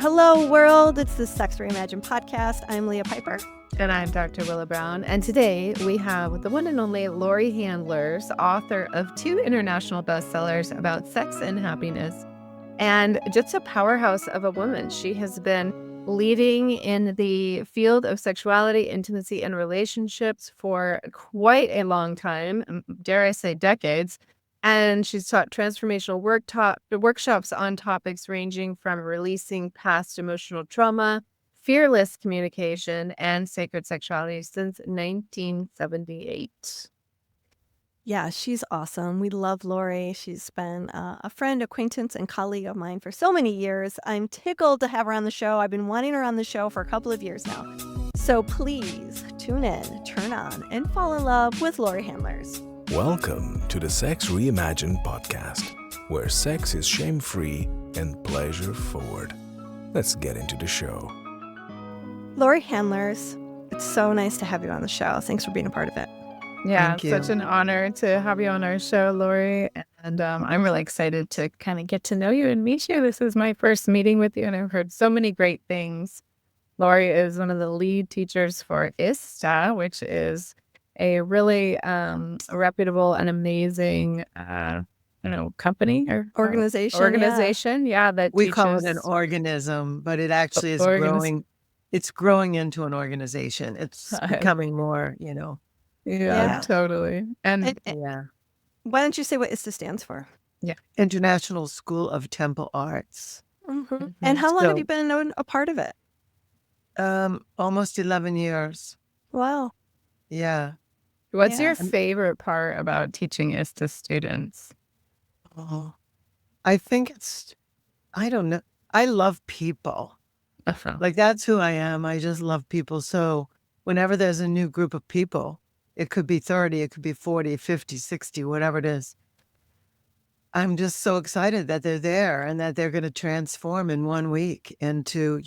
Hello, world. It's the Sex Reimagined podcast. I'm Leah Piper. And I'm Dr. Willow Brown. And today we have the one and only Laurie Handlers, author of 2 international bestsellers about sex and happiness, and just a powerhouse of a woman. She has been leading in the field of sexuality, intimacy, and relationships for quite a long time, dare I say decades. And she's taught transformational workshops on topics ranging from releasing past emotional trauma, fearless communication, and sacred sexuality since 1978. Yeah, she's awesome. We love Laurie. She's been a friend, acquaintance, and colleague of mine for so many years. I'm tickled to have her on the show. I've been wanting her on the show for a couple of years now. So please tune in, turn on, and fall in love with Laurie Handlers. Welcome to the Sex Reimagined podcast, where sex is shame-free and pleasure-forward. Let's get into the show. Laurie Handlers, it's so nice to have you on the show. Thanks for being a part of it. Yeah, it's such an honor to have you on our show, Laurie. And I'm really excited to kind of get to know you and meet you. This is my first meeting with you, and I've heard so many great things. Laurie is one of the lead teachers for ISTA, which is a really reputable and amazing, company or organization. Yeah, that we call it an organism, but it actually is growing. It's growing into an organization. It's becoming more, Yeah, totally. And yeah. Why don't you say what ISTA stands for? Yeah. International School of Temple Arts. Mm-hmm. Mm-hmm. And how long have you been a part of it? Almost 11 years. Wow. Yeah. What's your favorite part about teaching ISTA students? Oh, I think I don't know. I love people. Like, that's who I am. I just love people. So whenever there's a new group of people, it could be 30, it could be 40, 50, 60, whatever it is. I'm just so excited that they're there and that they're going to transform in 1 week into,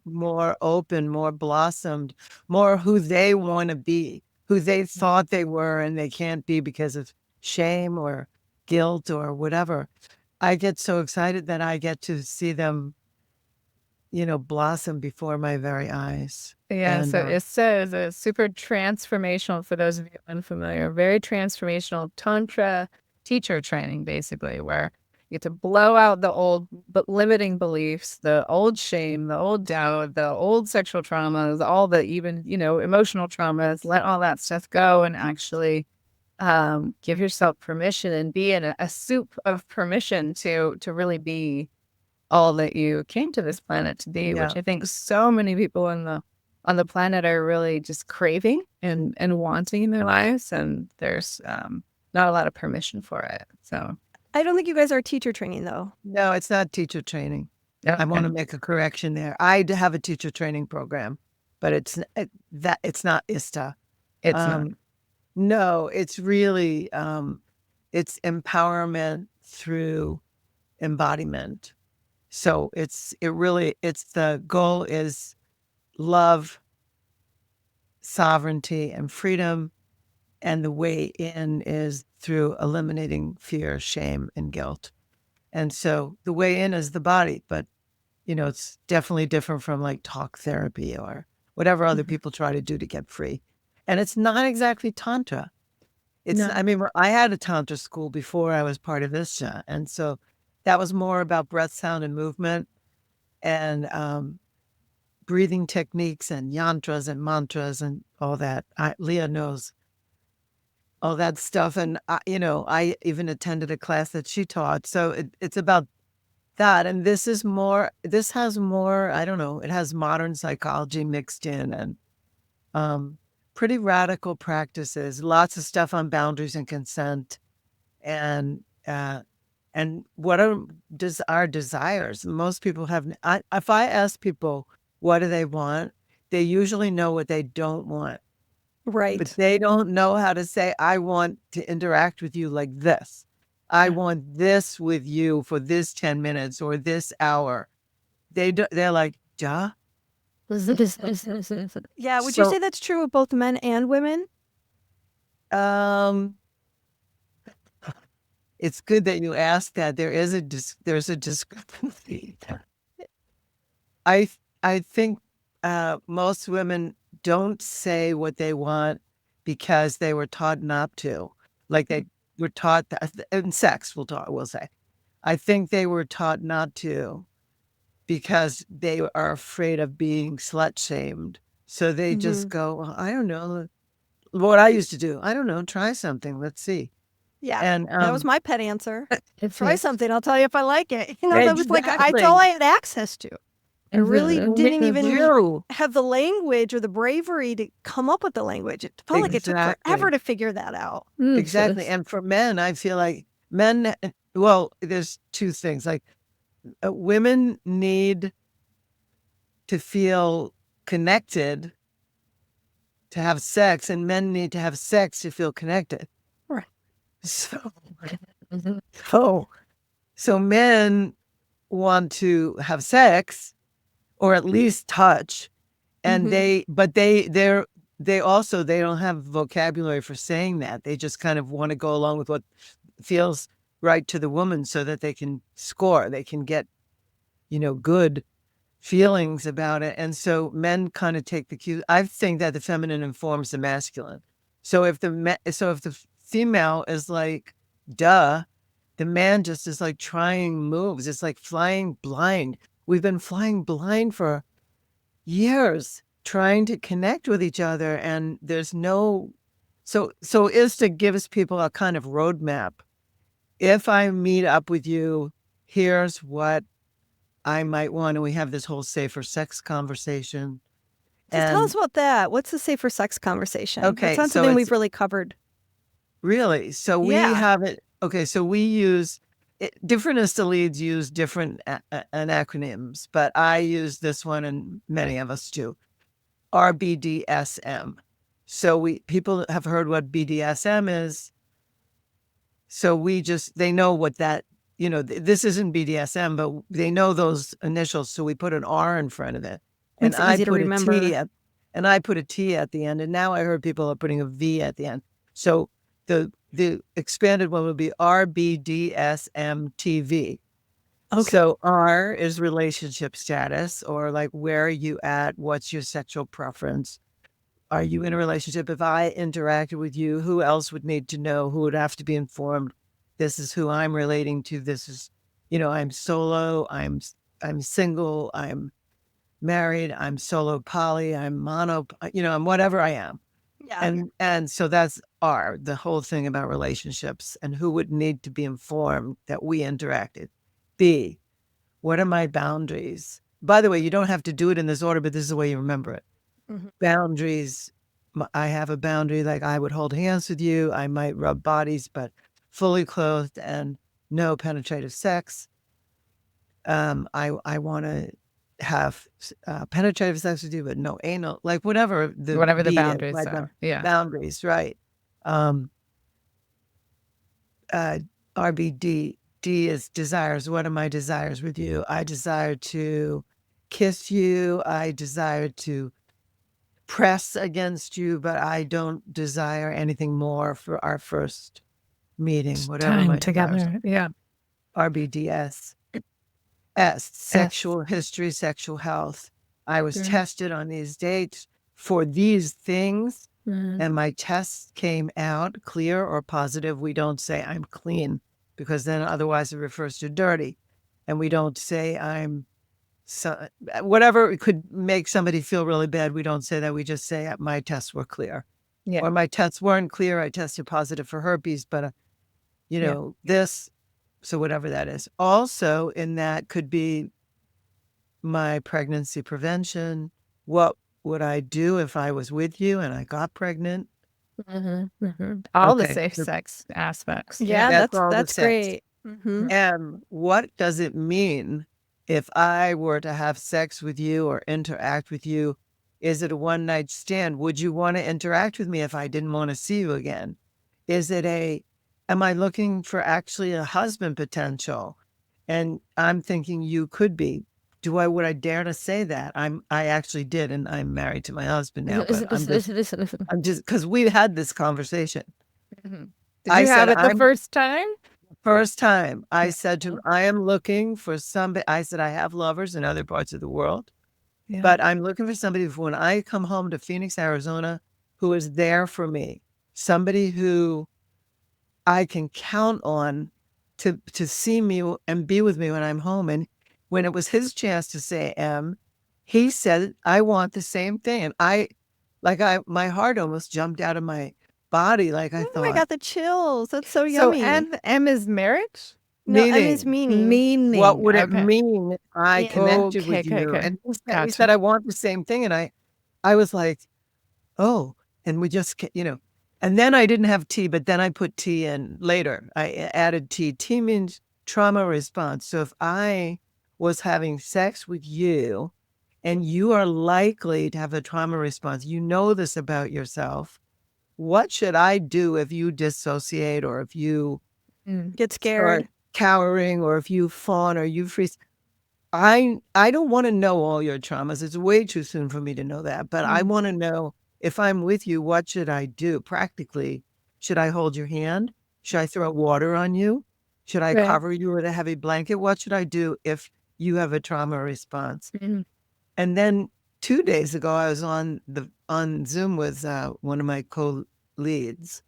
more open, more blossomed, more who they want to be, who they thought they were and they can't be because of shame or guilt or whatever. I get so excited that I get to see them, blossom before my very eyes. Yeah, so ISTA is a super transformational, for those of you unfamiliar, very transformational Tantra teacher training, basically, where you get to blow out the old limiting beliefs, the old shame, the old doubt, the old sexual traumas, all the even, emotional traumas, let all that stuff go and actually give yourself permission and be in a soup of permission to really be all that you came to this planet to be, which I think so many people on the planet are really just craving and wanting in their lives, and there's not a lot of permission for it. So I don't think you guys are teacher training, though. No, it's not teacher training. Okay. I want to make a correction there. I have a teacher training program, but it's not ISTA. It's not. No, it's really it's empowerment through embodiment. So the goal is love, sovereignty, and freedom. And the way in is through eliminating fear, shame, and guilt. And so the way in is the body, but, it's definitely different from like talk therapy or whatever other people try to do to get free. And it's not exactly Tantra. I had a Tantra school before I was part of ISTA. And so that was more about breath, sound, and movement and breathing techniques and yantras and mantras and all that. Leah knows all that stuff. And, I even attended a class that she taught. So it's about that. And this has more, I don't know, it has modern psychology mixed in and pretty radical practices, lots of stuff on boundaries and consent. And what are our desires? Most people have, if I ask people, what do they want? They usually know what they don't want. Right. But they don't know how to say, I want to interact with you like this. I want this with you for this 10 minutes or this hour. They're like, duh. Yeah. Would you say that's true of both men and women? It's good that you asked that. There's a discrepancy. I think most women don't say what they want because they were taught not to. Like they were taught that in sex, we'll say. I think they were taught not to because they are afraid of being slut shamed. So they just go, well, I don't know. What I used to do, I don't know, try something. Let's see. Yeah, And that was my pet answer. It's Try something. I'll tell you if I like it. That was like, Exactly. it's all I had access to. I really Mhm. didn't even you. have the language or the bravery to come up with the language. It felt like it took forever Exactly. to figure that out. Exactly. And for men, I feel like men, well, there's two things. Like women need to feel connected to have sex, and men need to have sex to feel connected. Right. So, Mhm. so men want to have sex or at least touch, and they don't have vocabulary for saying that. They just kind of want to go along with what feels right to the woman so that they can score. They can get, good feelings about it. And so men kind of take the cue. I think that the feminine informs the masculine. So if the female is like, duh, the man just is like trying moves. It's like flying blind. We've been flying blind for years trying to connect with each other. And there's no, so ISTA gives people a kind of roadmap. If I meet up with you, here's what I might want. And we have this whole safer sex conversation. So tell us about that. What's the safer sex conversation? Okay, That's not so something we've really covered. Really? So we Yeah. have it. Okay, so we use different ISTA leads use different acronyms, but I use this one, and many of us do. RBDSM. So people have heard what BDSM is. So they know what that, this isn't BDSM, but they know those initials. So we put an R in front of it. And It's I easy to put remember. I put a T at the end. And now I heard people are putting a V at the end. So the expanded one would be RBDSMTV. Okay. So R is relationship status, or like, where are you at? What's your sexual preference? Are you in a relationship? If I interacted with you, who else would need to know? Who would have to be informed? This is who I'm relating to. This is, I'm solo. I'm single. I'm married. I'm solo poly. I'm mono. I'm whatever I am. Yeah. And so that's R, the whole thing about relationships and who would need to be informed that we interacted. B, what are my boundaries? By the way, you don't have to do it in this order, but this is the way you remember it. Mhm. Boundaries. I have a boundary, like I would hold hands with you. I might rub bodies, but fully clothed and no penetrative sex. I want to have penetrative sex with you, but no anal, like whatever the boundaries are. Yeah. Boundaries, right. RBD. D is desires. What are my desires with you? I desire to kiss you. I desire to press against you, but I don't desire anything more for our first meeting, whatever Time my together. desires are. Yeah. RBDS. S, sexual history, sexual health. I was tested on these dates for these things, and my tests came out clear or positive. We don't say I'm clean, because then otherwise it refers to dirty. And we don't say whatever could make somebody feel really bad. We don't say that. We just say my tests were clear. Yeah. Or my tests weren't clear. I tested positive for herpes, but this. So whatever that is. Also in that could be my pregnancy prevention. What would I do if I was with you and I got pregnant? All the Okay. safe sex aspects. Yeah, all the that's sex. great. Mhm. And what does it mean if I were to have sex with you or interact with you? Is it a one-night stand? Would you want to interact with me if I didn't want to see you again? Am I looking for actually a husband potential? And I'm thinking you could be. Would I dare to say that? I actually did, and I'm married to my husband now. But I'm just because we've had this conversation. Did you have it the first time? First time I said to him, I am looking for somebody. I said, I have lovers in other parts of the world. Yeah. But I'm looking for somebody who, when I come home to Phoenix, Arizona, who is there for me, somebody who I can count on to see me and be with me when I'm home. And when it was his chance to say he said, I want the same thing. And my heart almost jumped out of my body. Like I Oh, I thought, got the chills. That's so So yummy. M is marriage? No, M is meaning. Meaning. what would it Okay. mean if I Yeah. connected Okay, with you? okay. And he Gotcha. said, I want the same thing. And I was like, oh, and we just, and then I didn't have T, but then I put T in later. I added T. T means trauma response. So if I was having sex with you and you are likely to have a trauma response, you know this about yourself. What should I do if you dissociate, or if you Get start scared. cowering, or if you fawn, or you freeze? I don't want to know all your traumas. It's way too soon for me to know that. But I want to know, if I'm with you, what should I do practically? Should I hold your hand? Should I throw water on you? Should I Right. cover you with a heavy blanket? What should I do if you have a trauma response? Mhm. And then 2 days ago, I was on Zoom with one of my co-leads,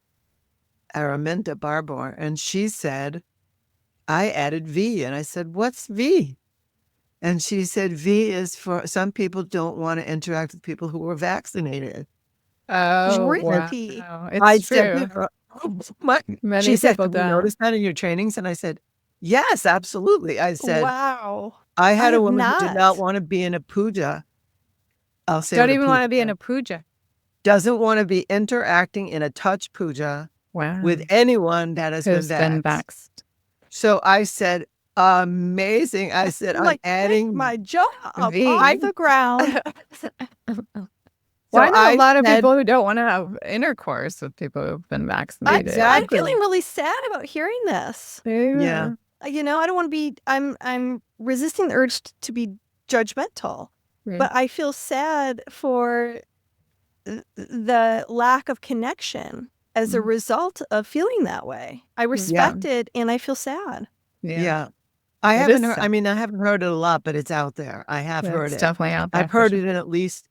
Araminta Barbour, and she said, I added V. And I said, what's V? And she said, V is for some people don't want to interact with people who are vaccinated. Oh, Really? wow. I It's said, true. she Many said, people have you don't. noticed that in your trainings? And I said, yes, absolutely. I said, Wow. I had a have woman who did not. not want to be in a puja. I'll say Don't what a even want to puja be in is. a puja. Doesn't want to be interacting in a touch puja Wow. with anyone that has Who's been been vaxxed. vaxxed. So I said, amazing. I said, I'm I'm like, adding take my jaw up V. off the ground. Well, I know a I lot of said- people who don't want to have intercourse with people who've been vaccinated. I'm Exactly. feeling really sad about hearing this. Yeah. I don't want to be. I'm resisting the urge to be judgmental, but I feel sad for the lack of connection as a result of feeling that way. I respect it, and I feel sad. Yeah. I It haven't is heard, I sad. mean, I haven't heard it a lot, but it's out there. I have heard It's it. definitely out there. I've heard it in at least,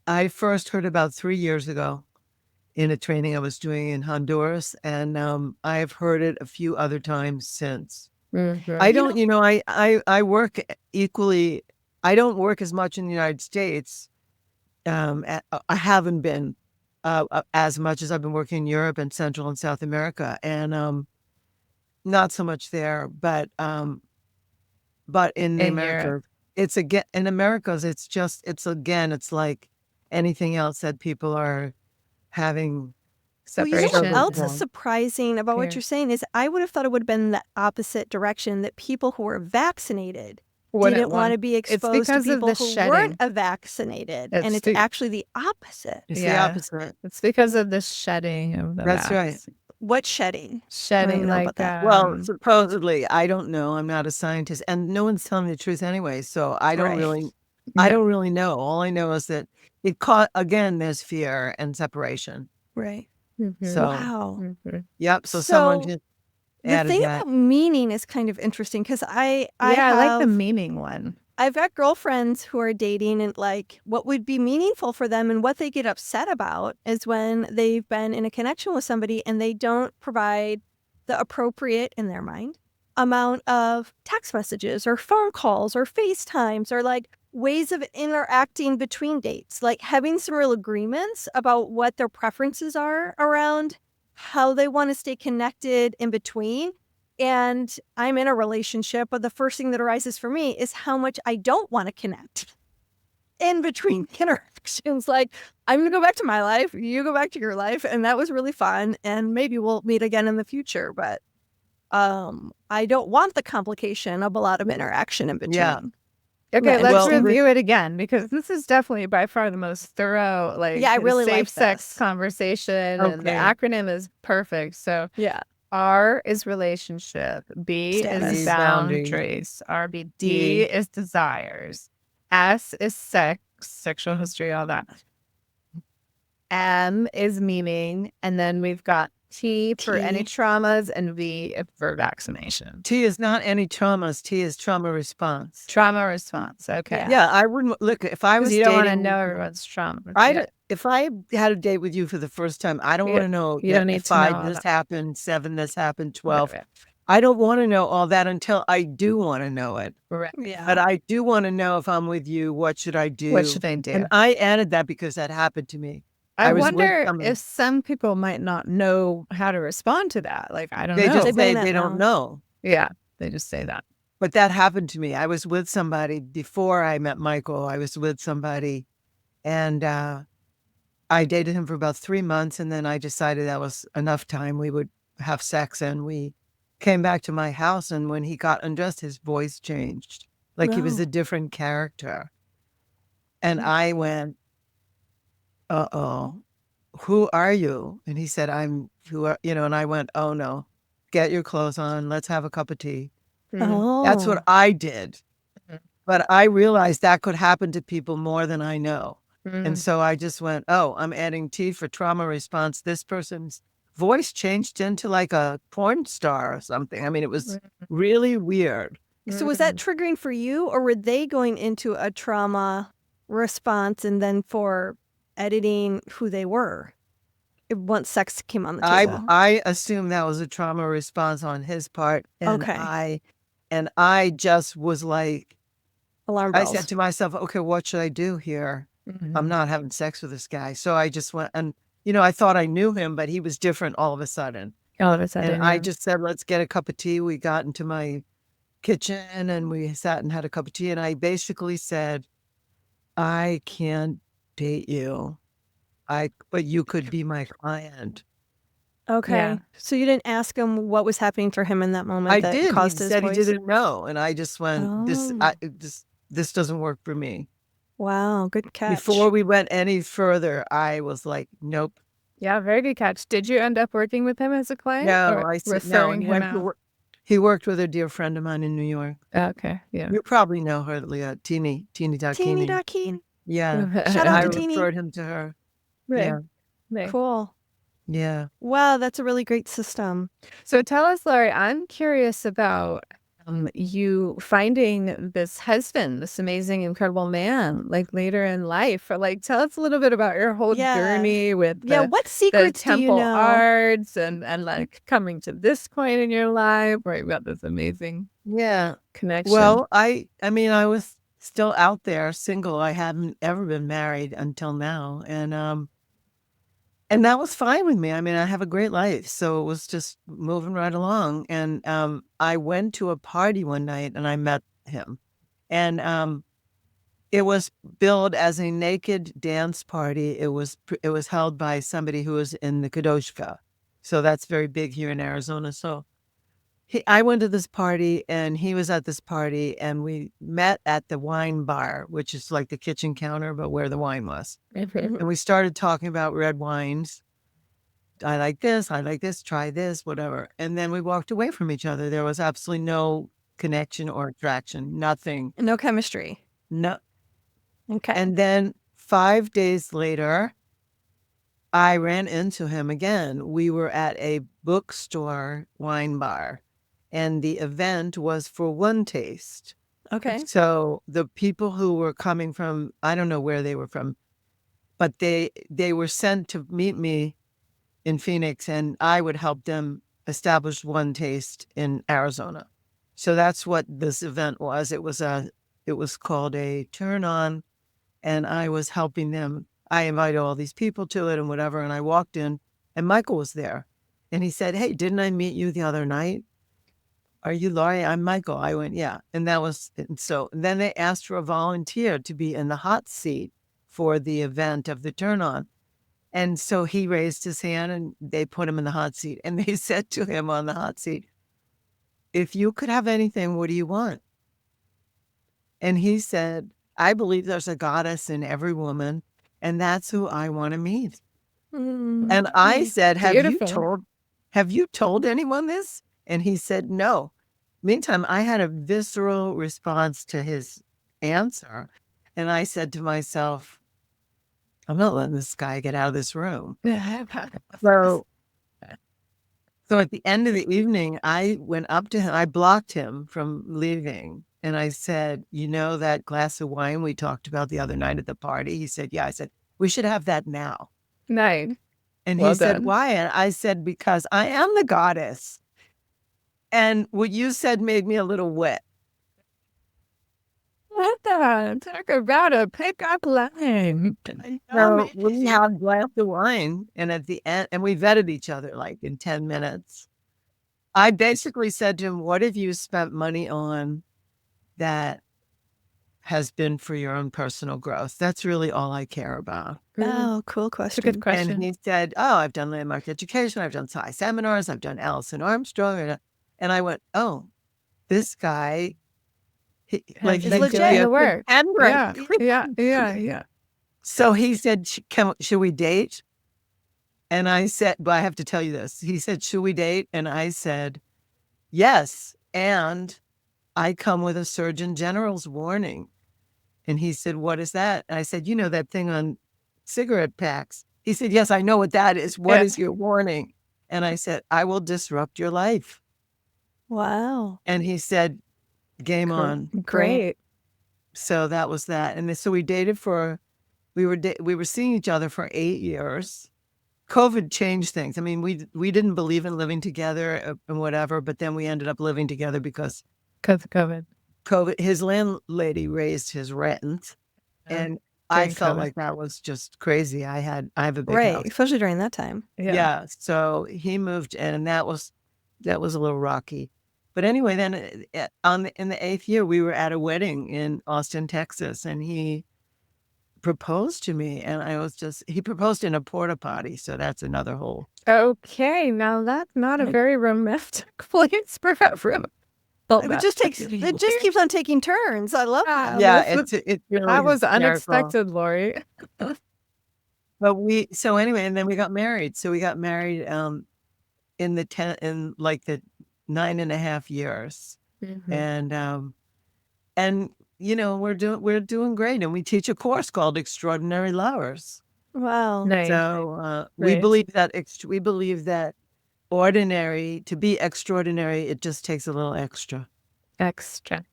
I first heard about 3 years ago in a training I was doing in Honduras. And I have heard it a few other times since. I don't, I work equally. I don't work as much in the United States. I haven't been as much as I've been working in Europe and Central and South America, and not so much there. But in In America, Europe. it's again in Americas. It's like anything else that people are having. Well, you know Separation. what else is surprising about what Fear. you're saying is I would have thought it would have been the opposite direction, that people who were vaccinated Wouldn't didn't want to be It's exposed to because of people the who shedding. weren't vaccinated, and It's it's the- actually the opposite. It's Yeah. the opposite. It's because of the shedding of the That's right. vax. What shedding? Shedding, know about like that. Well, supposedly, I don't know. I'm not a scientist, and no one's telling me the truth anyway. So I don't Right. really, I don't really know. All I know is that it caught again. There's fear and separation. Right. So Wow. yep. So someone So just the added thing that. about meaning is kind of interesting because I I like the have- meaning one. I've got girlfriends who are dating, and like what would be meaningful for them and what they get upset about is when they've been in a connection with somebody and they don't provide the appropriate, in their mind, amount of text messages or phone calls or FaceTimes or like ways of interacting between dates, like having some real agreements about what their preferences are around how they want to stay connected in between. And I'm in a relationship, but the first thing that arises for me is how much I don't want to connect in between interactions. Like, I'm going to go back to my life, you go back to your life, and that was really fun, and maybe we'll meet again in the future, but I don't want the complication of a lot of interaction in between. Yeah. Okay, and let's interesting. review it again because this is definitely by far the most thorough, like, Yeah, I really safe like sex this. conversation, and the Okay. acronym is perfect. So Yeah. R is relationship, B Status. is Boundaries. boundaries, RBD D. is desires, S is sex, sexual history, all that. M is meaning, and then we've got T for any T. traumas, and V for vaccination. T is not any traumas. T is trauma response. Trauma response. Okay. Yeah. Yeah, I wouldn't look if I was Because you don't want to dating. know everyone's trauma. If I had a date with you for the first time, I don't You- want to know you that don't need if to know all 5 this that. happened, 7 this happened, Right, 12. right, I don't want to know all that until I do want to know it. right. Yeah. But I do want to know if I'm with you, what should I do? What should they do? And I added that because that happened to me. I was with wonder someone- if some people might not know how to respond to that. Like, I don't They know. just They say blame that they don't now. know. Yeah, they just say that. But that happened to me. I was with somebody before I met Michael. I was with somebody and I dated him for about 3 months. And then I decided that was enough time. We would have sex and we came back to my house. And when he got undressed, his voice changed. Like he was Oh. a different character. And I went, uh-oh, who are you? And he said, and I went, oh no, get your clothes on. Let's have a cup of tea. Oh. That's what I did. Mhm. But I realized that could happen to people more than I know. Mm. And so I just went, oh, I'm adding T for trauma response. This person's voice changed into like a porn star or something. I mean, it was really weird. So was that triggering for you, or were they going into a trauma response and then for editing who they were once sex came on the table? I assumed that was a trauma response on his part. And Okay. I just was like, Alarm I bells. said to myself, okay, what should I do here? I'm not having sex with this guy. So I just went and, I thought I knew him, but he was different all of a sudden. All of a sudden. And I just said, let's get a cup of tea. We got into my kitchen and we sat and had a cup of tea. And I basically said, I can't date you. But you could be my client. Okay. Yeah. So you didn't ask him what was happening for him in that moment I that did. He caused his said voice? he didn't know. And I just went, Oh. this doesn't work for me. Wow, good catch. Before we went any further, I was like, nope. Yeah, very good catch. Did you end up working with him as a client? No, or I said no. referring He him went to out? work. He worked with a dear friend of mine in New York. Okay, yeah. You probably know her, Leah. Teeny Teeny Dakini. Dakeen. Yeah. Shout And out I to Teeny. referred him to her. Right, Yeah. right. Cool. Yeah. Wow, that's a really great system. So tell us, Laurie, I'm curious about you finding this husband, this amazing, incredible man, like later in life. Or like, tell us a little bit about your whole Yeah. journey with Yeah, the, what the secrets do you temple know? arts and like coming to this point in your life where you've got this amazing Yeah. connection. Well, I mean, I was still out there single. I hadn't ever been married until now. And that was fine with me. I mean, I have a great life. So it was just moving right along. And I went to a party one night and I met him. And it was billed as a naked dance party. It was held by somebody who was in the Kadoshka. So that's very big here in Arizona. So I went to this party and he was at this party and we met at the wine bar, which is like the kitchen counter, but where the wine was. And we started talking about red wines. I like this, try this, whatever. And then we walked away from each other. There was absolutely no connection or attraction, nothing. No chemistry. No. Okay. And then 5 days later, I ran into him again. We were at a bookstore wine bar, and the event was for one taste. Okay. So the people who were coming from, I don't know where they were from, but they were sent to meet me in Phoenix, and I would help them establish one taste in Arizona. So that's what this event was. It was called a turn on, and I was helping them. I invited all these people to it and whatever, and I walked in, and Michael was there, and he said, "Hey, didn't I meet you the other night? Are you Laurie? I'm Michael." I went, "Yeah." And so then they asked for a volunteer to be in the hot seat for the event of the turn on. And so he raised his hand and they put him in the hot seat. And they said to him on the hot seat, "If you could have anything, what do you want?" And he said, "I believe there's a goddess in every woman, and that's who I want to meet." And I said, Beautiful. have you told anyone this?" And he said, "No." Meantime, I had a visceral response to his answer. And I said to myself, I'm not letting this guy get out of this room. So So at the end of the evening, I went up to him. I blocked him from leaving. And I said, you know, that glass of wine we talked about the other night at the party? He said, yeah. I said, we should have that now. Nice. And Well he said, done. why? And I said, because I am the goddess. And what you said made me a little wet. What the? Talk about a pickup line. So we had a glass of wine. And at the end, and we vetted each other like in 10 minutes. I basically said to him, what have you spent money on that has been for your own personal growth? That's really all I care about. Oh, cool That's a question. good question. And he said, oh, I've done landmark education. I've done Psi seminars. I've done Alison Armstrong. And I went, oh, this guy, like It's he legit. did The work. and Yeah, right. yeah. So he said, should we date? And I said, but I have to tell you this. He said, should we date? And I said, yes. And I come with a Surgeon General's warning. And he said, what is that? And I said, you know, that thing on cigarette packs. He said, yes, I know what that is. What is your warning? And I said, I will disrupt your life. Wow. And he said, game on. Great. So that was that. And so we dated we were seeing each other for 8 years. COVID changed things. I mean, we didn't believe in living together and whatever, but then we ended up living together because Because of COVID. his landlady raised his rent. And I felt like that was just crazy. I have a big Right. house. Especially during that time. Yeah. So he moved in, and that was a little rocky. But anyway, then in the 8th year, we were at a wedding in Austin, Texas, and he proposed to me, and he proposed in a porta potty. So that's another whole. Okay, now that's not a very romantic place for a room. It just keeps on taking turns. I love that. Yeah, it's really That was hysterical. unexpected, Laurie. But anyway, and then we got married. So we got married in the 9.5 years. Mhm. And you know, we're doing great, and we teach a course called Extraordinary Lovers. Wow. Nice. So we Right. believe that ordinary, to be extraordinary, it just takes a little extra. Extra.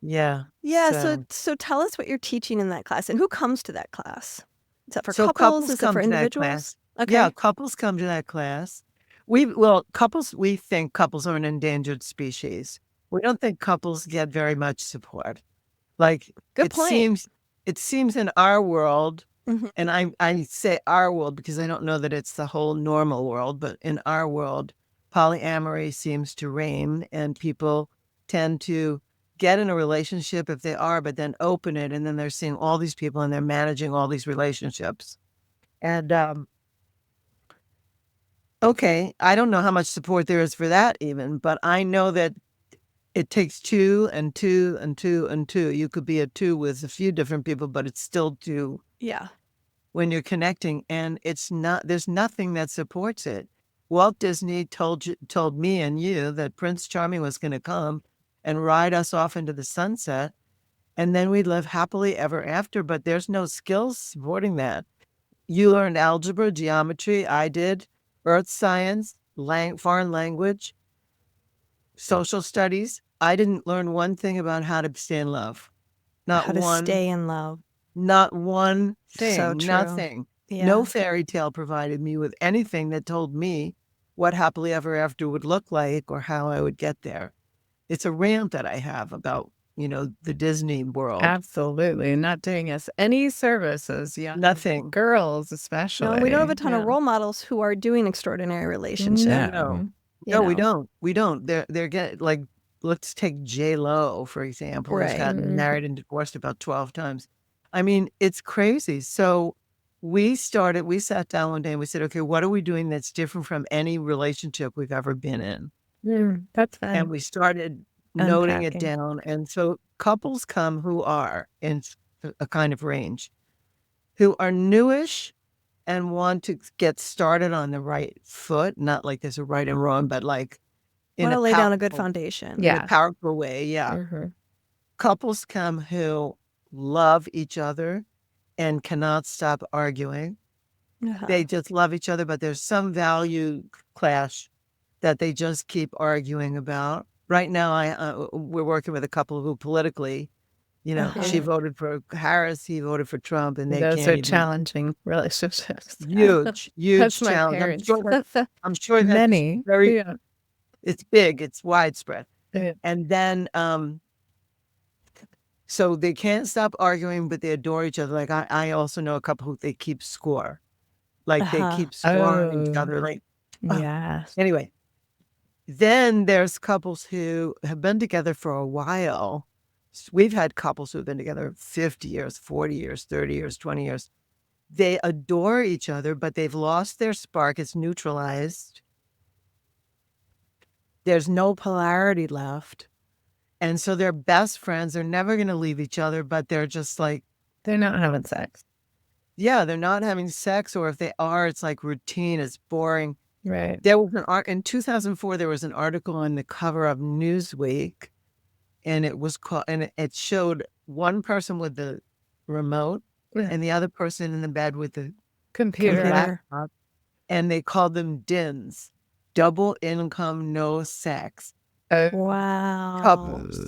Yeah. Yeah. So tell us what you're teaching in that class, and who comes to that class? Is that for So couples? Is it come for to that individuals? class. Okay. Yeah, couples come to that class. We think couples are an endangered species. We don't think couples get very much support. Like Good point. It seems in our world, Mhm. and I say our world because I don't know that it's the whole normal world, but in our world, polyamory seems to reign, and people tend to get in a relationship if they are, but then open it, and then they're seeing all these people and they're managing all these relationships. And okay, I don't know how much support there is for that even, but I know that it takes 2 and 2 and 2 and 2. You could be a 2 with a few different people, but it's still 2 Yeah. when you're connecting, and there's nothing that supports it. Walt Disney told me and you that Prince Charming was going to come and ride us off into the sunset, and then we'd live happily ever after, but there's no skills supporting that. You learned algebra, geometry, I did, earth science, foreign language, social studies. I didn't learn one thing about how to stay in love. Not How to one. stay in love. Not one thing. So true. Nothing. Yeah. No fairy tale provided me with anything that told me what happily ever after would look like or how I would get there. It's a rant that I have about, the Disney world. Absolutely. Not doing us any services. Yeah. Nothing. Girls, especially. No, we don't have a ton of role models who are doing extraordinary relationships. No. No, we don't. We don't. They're getting like, let's take J-Lo, for example, who's Right. gotten married and divorced about 12 times. I mean, it's crazy. So we sat down one day and we said, okay, what are we doing that's different from any relationship we've ever been in? That's fine. And we started noting it Unpacking. down. And so couples come who are in a kind of range, who are newish and want to get started on the right foot, not like there's a right and wrong, but like Want to lay down a good powerful- foundation. Yeah. in a powerful way. Yeah. Mhm. Couples come who love each other and cannot stop arguing. Uh-huh. They just love each other, but there's some value clash that they just keep arguing about. Right now, we're working with a couple who politically, she voted for Harris, he voted for Trump, and they Those can't are even. challenging relationships. Huge That's my challenge. parents. I'm sure that's Many. very. Yeah. It's big. It's widespread. Yeah. And then, so they can't stop arguing, but they adore each other. Like I also know a couple who they keep score, like they keep scoring each other. Like, Yes. anyway, then there's couples who have been together for a while. We've had couples who have been together 50 years, 40 years, 30 years, 20 years. They adore each other, but they've lost their spark. It's neutralized. There's no polarity left. And so they're best friends. They're never going to leave each other, but they're just like, they're not having sex. Yeah, they're not having sex, or if they are, it's like routine. It's boring. Right. There was in 2004, there was an article on the cover of Newsweek, and it was called, and it showed one person with the remote and the other person in the bed with the computer laptop, and they called them DINs, double income, no sex. Wow. Couples.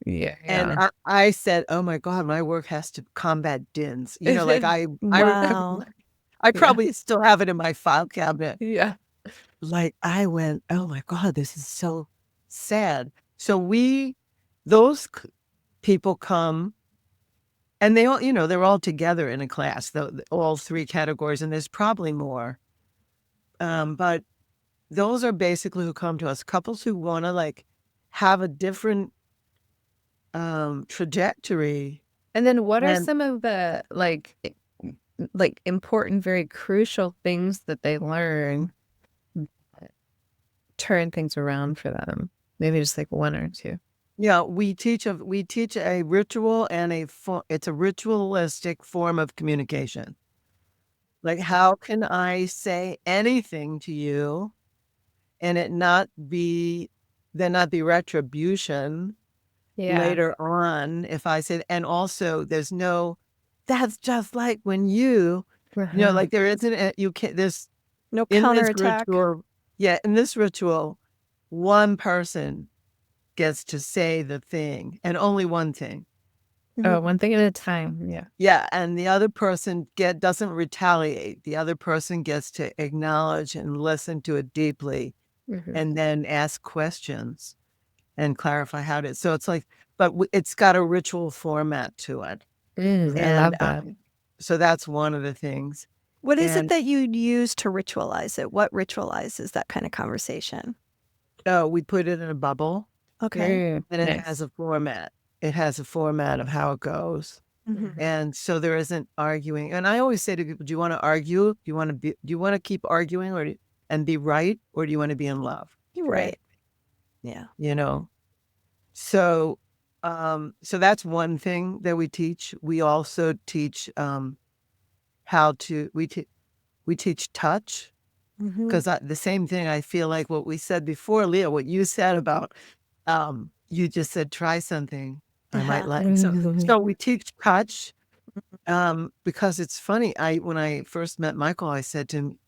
Yeah. And I said, oh my God, my work has to combat DINs. Like Wow. I probably still have it in my file cabinet. Yeah. Like I went, oh my God, this is so sad. So those people come, and they all, they're all together in a class, all three categories, and there's probably more. But those are basically who come to us, couples who want to like have a different trajectory. And then what are some of the like important, very crucial things that they learn that turn things around for them? Maybe just like one or two. Yeah, we teach a ritual, and it's a ritualistic form of communication. Like, how can I say anything to you and there not be retribution later on if I said, and also that's just like when like there isn't, you can't, there's no in this counterattack. ritual, in this ritual, one person gets to say the thing, and only one thing. Oh, one thing at a time. Yeah. Yeah, and the other person doesn't retaliate. The other person gets to acknowledge and listen to it deeply, and then ask questions and clarify how to. So it's like, but it's got a ritual format to it. I love that. So that's one of the things. What is it that you'd use to ritualize it? What ritualizes that kind of conversation? Oh, we put it in a bubble. Okay. And it has a format. It has a format of how it goes. And so there isn't arguing. And I always say to people, do you want to argue? Do you want to keep arguing and be right? Or do you want to be in love? Right. Yeah. So, so that's one thing that we teach. We also teach, we teach touch, because the same thing, I feel like what we said before, Leah, what you said about, you just said, try something. I might like. So we teach touch, because it's funny. When I first met Michael, I said to him,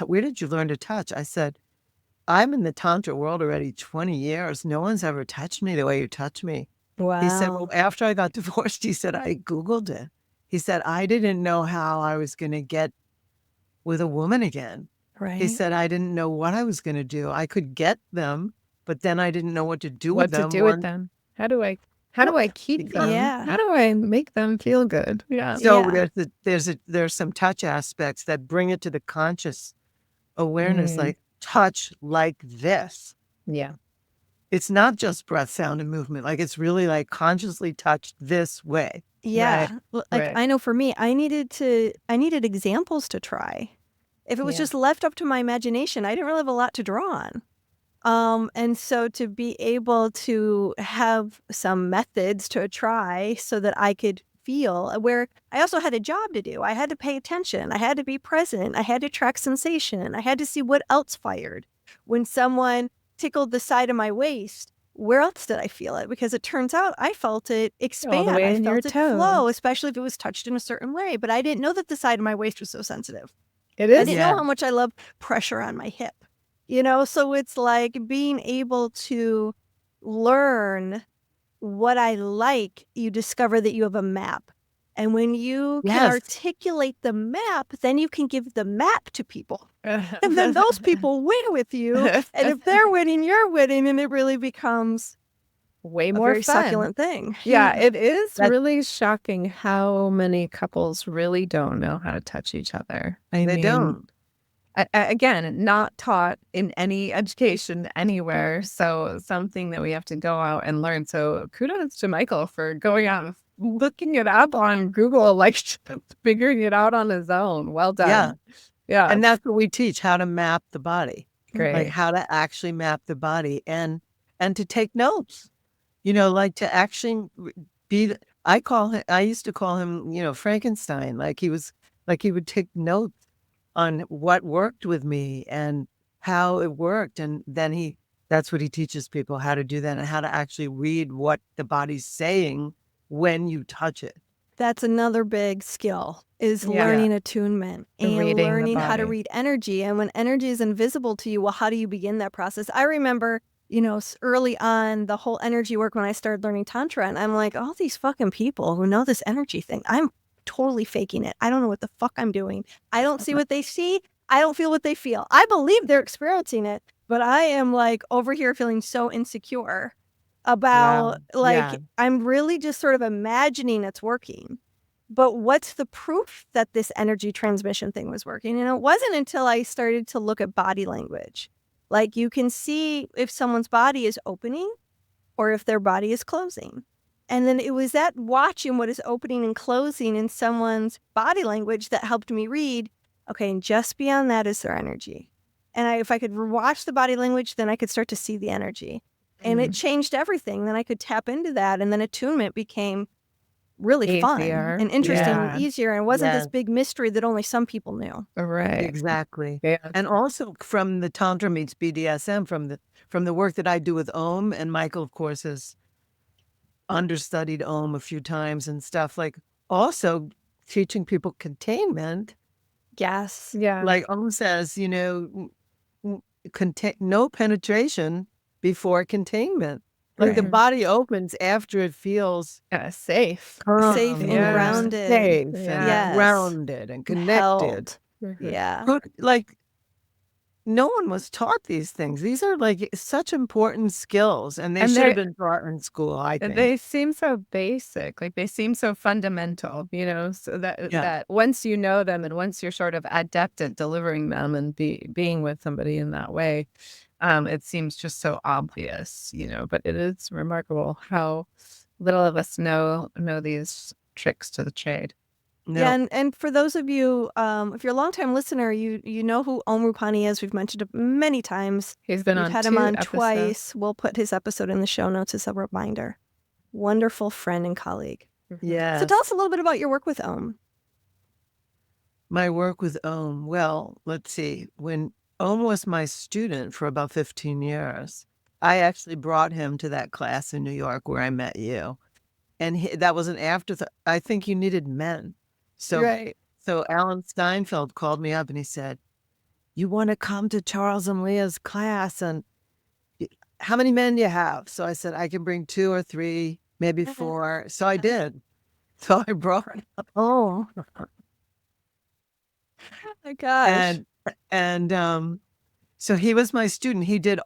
where did you learn to touch? I said, I'm in the Tantra world already 20 years. No one's ever touched me the way you touch me. Wow. He said, well, after I got divorced, he said, I Googled it. He said, I didn't know how I was going to get with a woman again. Right. He said, I didn't know what I was going to do. I could get them, but then I didn't know what to do with them. What to do with them? How do I keep them? Yeah. How do I make them feel good? Yeah. So there's some touch aspects that bring it to the conscious awareness, like touch like this. Yeah. It's not just breath, sound, and movement. Like, it's really like consciously touched this way. Yeah. Right. Well, like, I know for me, I needed examples to try. If it was just left up to my imagination, I didn't really have a lot to draw on. And so to be able to have some methods to try so that I could feel, where I also had a job to do. I had to pay attention. I had to be present. I had to track sensation. I had to see what else fired. When someone tickled the side of my waist, where else did I feel it? Because it turns out I felt it expand. I felt it flow, especially if it was touched in a certain way. But I didn't know that the side of my waist was so sensitive. It is. I didn't know how much I love pressure on my hip. So it's like being able to learn what I like, you discover that you have a map. And when you can Yes. articulate the map, then you can give the map to people. And then those people win with you. And if they're winning, you're winning. And it really becomes way a more very fun. succulent thing. Yeah, it is That's- really shocking how many couples really don't know how to touch each other. I They mean, don't. again, not taught in any education anywhere. So something that we have to go out and learn. So kudos to Michael for going out and looking it up on Google, like figuring it out on his own. Well done. Yeah. Yeah. And that's what we teach, how to map the body. Great. Like how to actually map the body and to take notes. Like to actually be, I used to call him, Frankenstein. Like he would take notes on what worked with me and how it worked. And then that's what he teaches people, how to do that and how to actually read what the body's saying when you touch it. That's another big skill is Yeah. learning attunement and Reading the learning how to body. read energy. And when energy is invisible to you, well, how do you begin that process? I remember, early on the whole energy work when I started learning Tantra, and I'm like, all these fucking people who know this energy thing, I'm totally faking it. I don't know what the fuck I'm doing. I don't see what they see. I don't feel what they feel. I believe they're experiencing it, but I am like over here feeling so insecure about Yeah. I'm really just sort of imagining it's working. But what's the proof that this energy transmission thing was working? And it wasn't until I started to look at body language. Like you can see if someone's body is opening or if their body is closing. And then it was that watching what is opening and closing in someone's body language that helped me read, okay, and just beyond that is their energy. And if I could watch the body language, then I could start to see the energy. And it changed everything. Then I could tap into that. And then attunement became really fun Easier. and interesting Yeah. and easier. And it wasn't this Yes. big mystery that only some people knew. Right. Exactly. Yeah. And also from the Tantra meets BDSM, from the work that I do with Om, and Michael, of course, has understudied Om a few times and stuff, like also teaching people containment. Yes. Yeah. Like Om says, no penetration before containment. Like the Right. body opens after it feels Safe. Safe and Yeah. grounded. safe and Yes. grounded and connected. Held. Yeah. But like no one was taught these things. These are like such important skills, and they And should they're- have been taught in school, I think. They seem so basic, like they seem so fundamental, so that once you know them and once you're sort of adept at delivering them and being with somebody in that way, it seems just so obvious, but it is remarkable how little of us know these tricks to the trade. No. Yeah, and for those of you, if you're a longtime listener, you know who Om Rupani is. We've mentioned him many times. He's been We've on had 2 him on episodes. twice. We'll put his episode in the show notes as a reminder. Wonderful friend and colleague. Yeah. So tell us a little bit about your work with Om. My work with Om. Well, let's see. When Om was my student for about 15 years, I actually brought him to that class in New York where I met you. And that was an afterthought. I think you needed men. So, Right. so Alan Steinfeld called me up and he said, you want to come to Charles and Leah's class? And how many men do you have? So I said, I can bring 2 or 3, maybe 4. So I did. So I brought Oh. Oh my gosh. and so he was my student. He did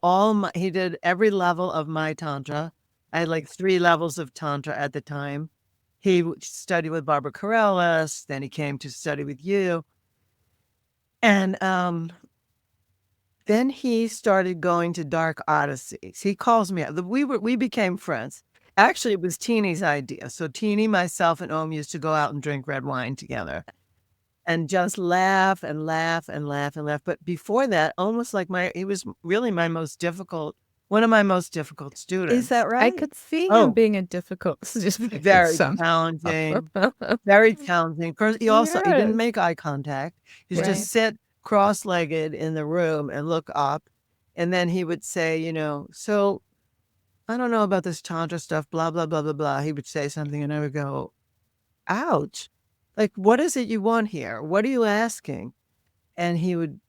every level of my Tantra. I had like 3 levels of Tantra at the time. He studied with Barbara Corellis, then he came to study with you. And then he started going to Dark Odysseys. He calls me up. We became friends. Actually, it was Teeny's idea. So Teeny, myself, and Om used to go out and drink red wine together and just laugh and laugh and laugh and laugh. But before that, Om was like he was really one of my most difficult students. Is that right? I could see Oh. him being a difficult student. Very challenging. Very challenging. He didn't make eye contact. He would Right. just sit cross-legged in the room and look up. And then he would say, so I don't know about this Tantra stuff, blah, blah, blah, blah, blah. He would say something and I would go, ouch. Like, what is it you want here? What are you asking? And he would,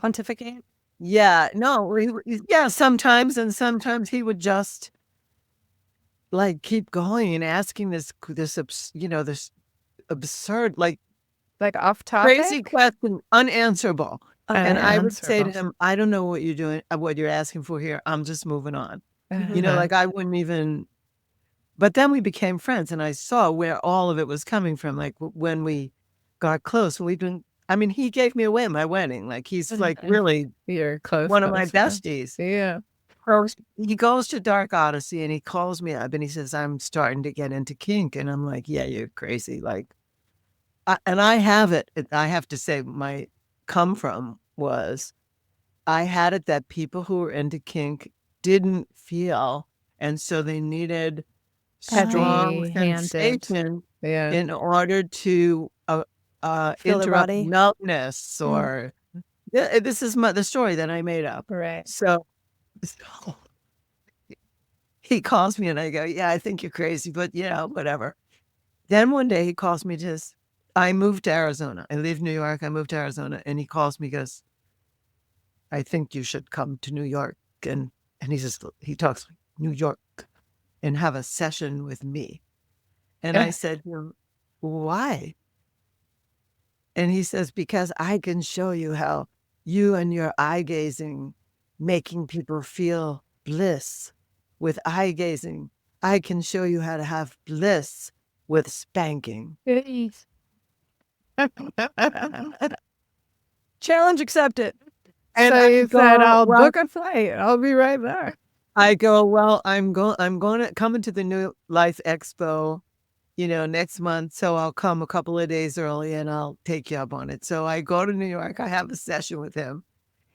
Pontificate? Yeah, no, yeah, sometimes, and sometimes he would just like keep going and asking this this absurd, like Like off crazy topic? question, unanswerable. And I would say to Unanswerable. him, I don't know what you're doing, what you're asking for here. I'm just moving on. Mhm. Like I wouldn't even. But then we became friends, and I saw where all of it was coming from. Like when we got close, we've been. I mean, he gave me away at my wedding. Like he's like really You're close. one of my Close. besties. Yeah. He goes to Dark Odyssey and he calls me up and he says, I'm starting to get into kink. And I'm like, yeah, you're crazy. Like, and I have it. I have to say, my come from was I had it that people who were into kink didn't feel. And so they needed strong Heavy-handed. sensation Yeah. in order to Feel their interrupt body. numbness or this is the story that I made up. Right. So he calls me and I go, yeah, I think you're crazy, but whatever. Then one day he calls me I moved to Arizona. I leave New York. I moved to Arizona. And he calls me, goes, I think you should come to New York. And he talks New York and have a session with me. And I said, why? And he says, because I can show you how you and your eye gazing, making people feel bliss with eye gazing. I can show you how to have bliss with spanking. Challenge accepted. And So I you go, said, I'll well, book a flight. I'll be right there. I go, well, I'm going to come into the New Life Expo, next month. So I'll come a couple of days early and I'll take you up on it. So I go to New York. I have a session with him.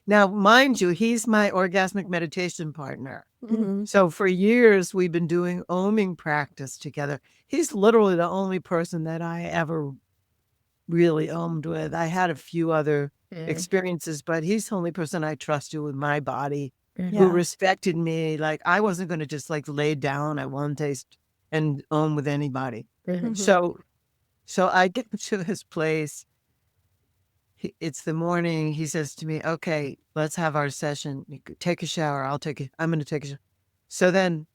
Now, mind you, he's my orgasmic meditation partner. Mhm. So for years, we've been doing oming practice together. He's literally the only person that I ever really omed with. I had a few other experiences, but he's the only person I trusted with my body who Yeah. respected me. Like I wasn't going to just like lay down at one taste and own with anybody. Mhm. So I get to his place. It's the morning. He says to me, okay, let's have our session. You could take a shower. I'm going to take a shower. So then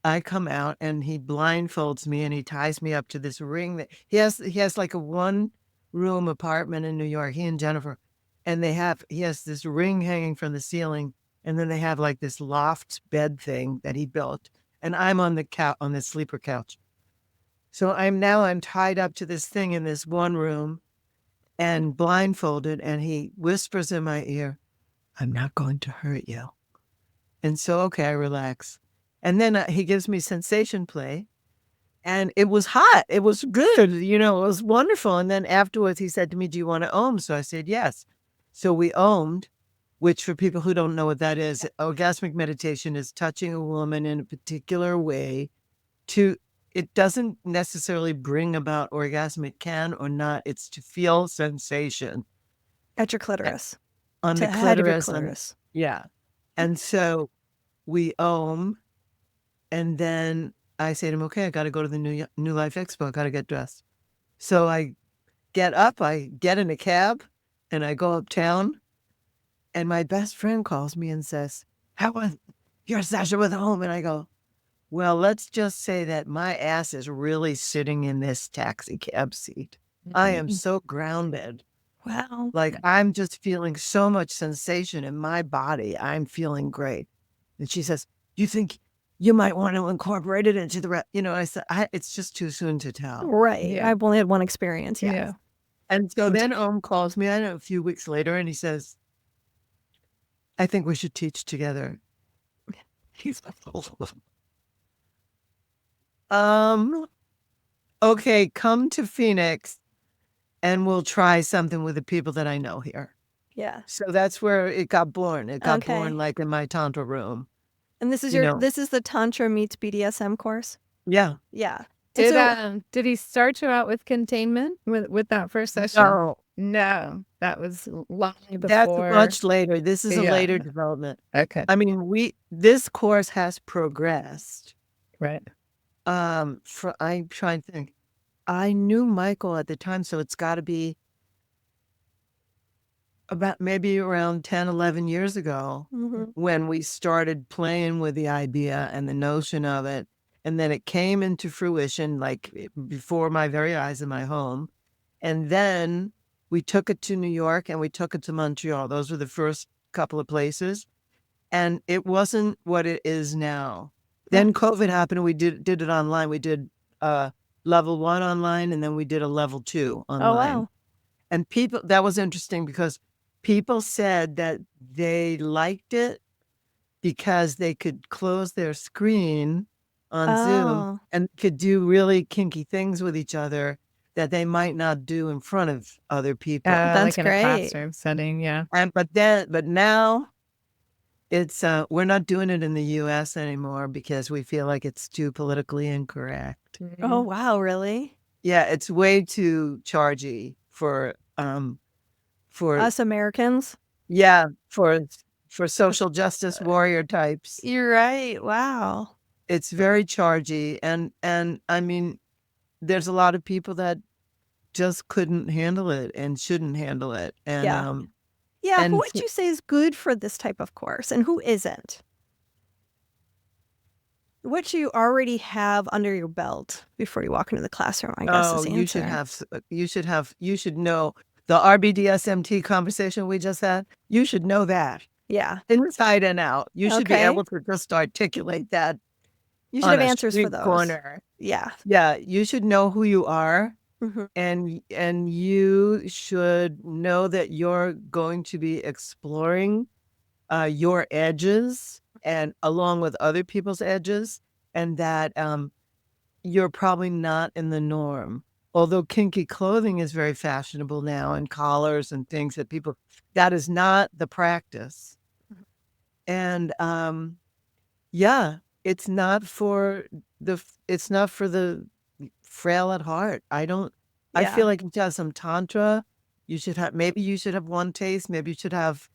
I come out and he blindfolds me and he ties me up to this ring that he has like a 1-room apartment in New York, he and Jennifer. And he has this ring hanging from the ceiling. And then they have like this loft bed thing that he built. And I'm on the couch, on this sleeper couch. So I'm tied up to this thing in this one room and blindfolded. And he whispers in my ear, I'm not going to hurt you. And so, okay, I relax. And then he gives me sensation play. And it was hot. It was good. It was wonderful. And then afterwards, he said to me, do you want to ohm? So I said, yes. So we ohmed, which for people who don't know what that is, orgasmic meditation is touching a woman in a particular way it doesn't necessarily bring about orgasm. It can or not. It's to feel sensation. At your clitoris. On the To head of your clitoris. clitoris. Yeah. And so we ohm. And then I say to him, okay, I got to go to the New Life Expo. I got to get dressed. So I get up, I get in a cab and I go uptown. And my best friend calls me and says, how was your session with Om? And I go, well, let's just say that my ass is really sitting in this taxi cab seat. I am so grounded. Wow. Like I'm just feeling so much sensation in my body. I'm feeling great. And she says, you think you might want to incorporate it into the I said, it's just too soon to tell. Right. Yeah. I've only had one experience. Yeah. And so then Om calls me, I don't know, a few weeks later, and he says, I think we should teach together. He's okay, come to Phoenix and we'll try something with the people that I know here. Yeah. So that's where it got born. It got Okay. born like in my Tantra room. And this is this is the Tantra meets BDSM course? Yeah. Yeah. Did he start you out with containment with that first session? No, that was long before. That's much later. This is a later development. Okay. I mean, this course has progressed. Right. I'm trying to think. I knew Michael at the time, so it's got to be about maybe around 10, 11 years ago Mm-hmm. when we started playing with the idea and the notion of it. And then it came into fruition before my very eyes in my home. And then we took it to New York and we took it to Montreal. Those were the first couple of places. And it wasn't what it is now. Then COVID happened and we did it online. We did level 1 online and then we did a level 2 online. Oh, wow. And that was interesting because people said that they liked it because they could close their screen on Zoom Oh, and could do really kinky things with each other that they might not do in front of other people. That's like in a great. classroom setting. Yeah. But now it's we're not doing it in the US anymore because we feel like it's too politically incorrect. Oh, wow, really? Yeah, it's way too chargy for Us Americans? yeah, for social justice warrior types. You're right. Wow. It's very chargy and I mean there's a lot of people that just couldn't handle it and shouldn't handle it. And Yeah. Yeah, and who would you say is good for this type of course and who isn't? What you already have under your belt before you walk into the classroom, I guess is the you should answer. you should know the RBDSMT conversation we just had. You should know that Yeah. inside and out. You should be Okay. able to just articulate that You should on have a answers for street those. corner. Yeah. Yeah, you should know who you are. Mhm. And you should know that you're going to be exploring your edges and along with other people's edges, and that you're probably not in the norm. Although kinky clothing is very fashionable now and collars and things that is not the practice. And yeah, it's not for the frail at heart. I Yeah. feel like you should have some tantra. Maybe you should have one taste. Maybe you should have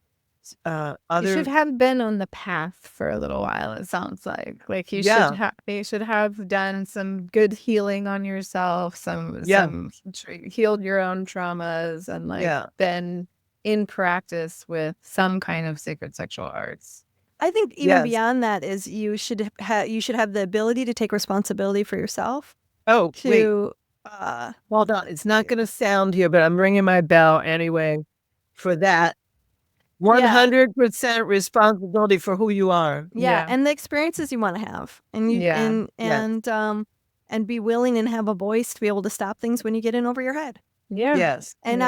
You other. should have been on the path for a little while, it sounds like. Like you should have done some good healing on yourself, healed your own traumas and been in practice with some kind of sacred sexual arts. I think even beyond that is you should have the ability to take responsibility for yourself. Oh, wait, To hold on. It's not going to sound here, but I'm ringing my bell anyway for that. 100% responsibility for who you are. yeah, and the experiences you want to have, and you and be willing and have a voice to be able to stop things when you get in over your head. Yeah. Yes. And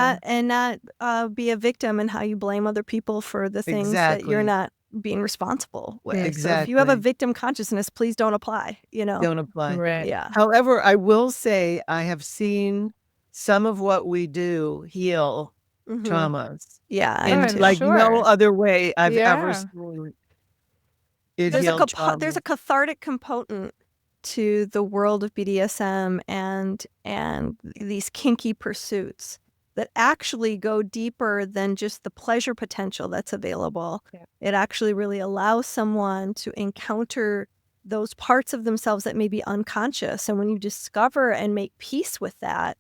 not be a victim in how you blame other people for the things that you're Exactly. not being responsible with. So if Exactly. you have a victim consciousness, please don't apply, Don't apply. Right. Yeah. However, I will say I have seen some of what we do heal Mhm. traumas. Yeah. I Oh, do I'm too. Like no sure. other way I've ever Yeah. seen it There's heal trauma. there's a cathartic component to the world of BDSM and these kinky pursuits that actually go deeper than just the pleasure potential that's available. Yeah. It actually really allows someone to encounter those parts of themselves that may be unconscious. And when you discover and make peace with that,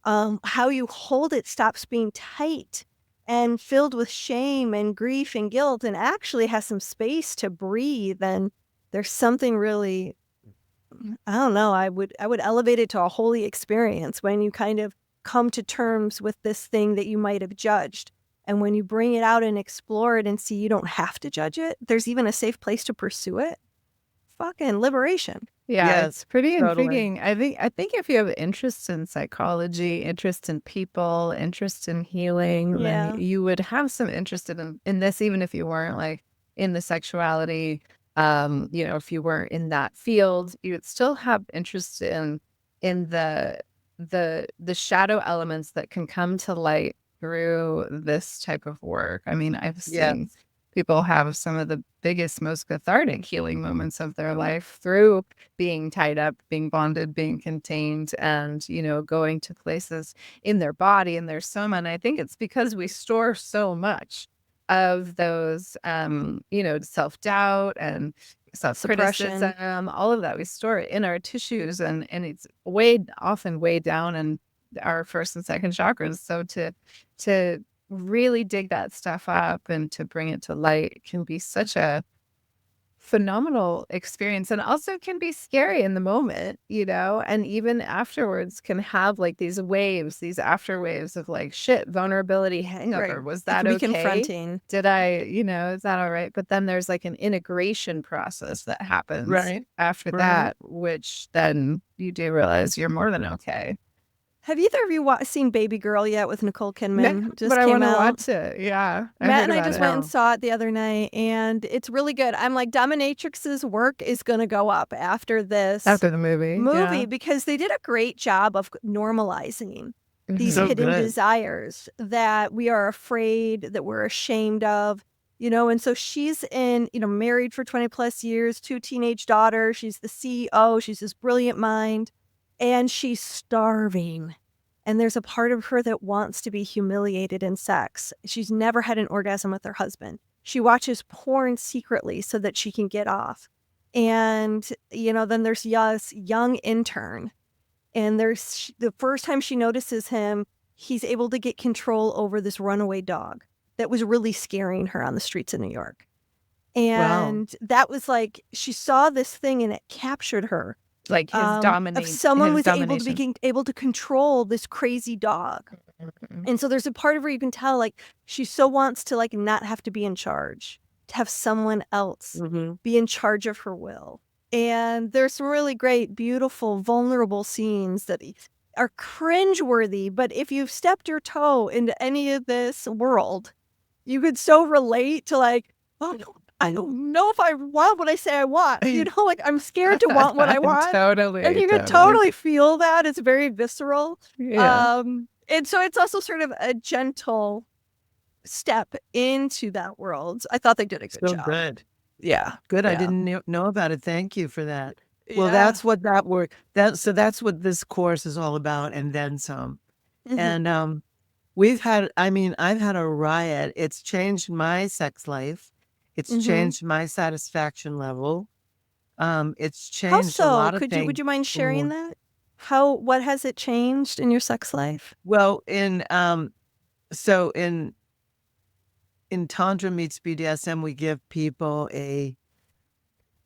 how you hold it stops being tight and filled with shame and grief and guilt and actually has some space to breathe. And there's something really, I don't know, I would elevate it to a holy experience when you kind of come to terms with this thing that you might have judged. And when you bring it out and explore it and see you don't have to judge it, there's even a safe place to pursue it. Fucking liberation. Yeah, Yes, it's pretty totally. intriguing. I think if you have interest in psychology, interest in people, interest in healing, Yeah. then you would have some interest in this, even if you weren't like in the sexuality. If you weren't in that field, you would still have interest in the shadow elements that can come to light through this type of work. I mean, I've seen people have some of the biggest, most cathartic healing moments of their life through being tied up, being bonded, being contained, and, going to places in their body and their soma. And I think it's because we store so much of those, self-doubt and self-criticism, all of that. We store it in our tissues and it's often way down in our first and second chakras. So to really dig that stuff up and to bring it to light can be such a phenomenal experience, and also can be scary in the moment, and even afterwards can have like these waves, these after waves of like, shit, vulnerability, hangover. Right. Was It that can be okay? confronting. Did I, is that all right? But then there's like an integration process that happens Right. after Right. that, which then you do realize you're more than okay. Have either of you seen Baby Girl yet with Nicole Kidman? Just But I came want to out. watch it. Yeah. Matt heard and I about just it. went and saw it the other night, and it's really good. I'm like, Dominatrix's work is going to go up after this After the movie. Yeah. because they did a great job of normalizing these So hidden good. desires that we are afraid, that we're ashamed of, and so she's married for 20 plus years, 2 teenage daughters. She's the CEO. She's this brilliant mind, and she's starving. And there's a part of her that wants to be humiliated in sex. She's never had an orgasm with her husband. She watches porn secretly so that she can get off. And, then there's this young intern. And there's the first time she notices him, he's able to get control over this runaway dog that was really scaring her on the streets of New York. And that was like, she saw this thing and it captured her. Like his domination. Of someone was able to control this crazy dog. And so there's a part of her you can tell, like, she so wants to, like, not have to be in charge, to have someone else be in charge of her will. And there's some really great, beautiful, vulnerable scenes that are cringeworthy. But if you've stepped your toe into any of this world, you could so relate to, like, oh, no, I don't know if I want what I say I want. Like, I'm scared to want what I want. Totally. And you can totally feel that. It's very visceral. Yeah. And so it's also sort of a gentle step into that world. I thought they did a good job. Good. Yeah. Good. Yeah. I didn't know about it. Thank you for that. Well, Yeah. that's what that's what this course is all about, and then some. And I've had a riot. It's changed my sex life. It's changed my satisfaction level. It's How changed a lot of so? things. Would you mind sharing that? What has it changed in your sex life? Well, in Tantra meets BDSM,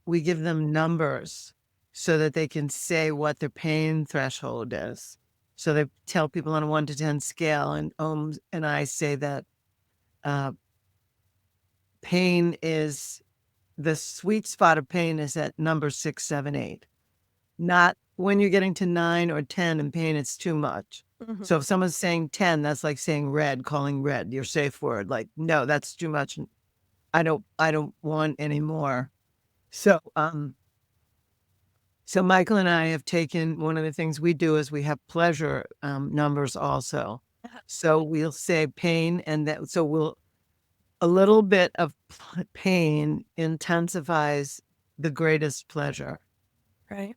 we give them numbers so that they can say what their pain threshold is. So they tell people on a 1 to 10 scale, and Om and I say that pain is, the sweet spot of pain is at number 6, 7, 8. Not when you're getting to 9 or 10 in pain, it's too much. So if someone's saying 10, that's like saying red, calling red, your safe word. Like, no, that's too much. I don't want any more. So Michael and I have taken, one of the things we do is we have pleasure numbers also. So we'll say pain, and a little bit of pain intensifies the greatest pleasure. Right.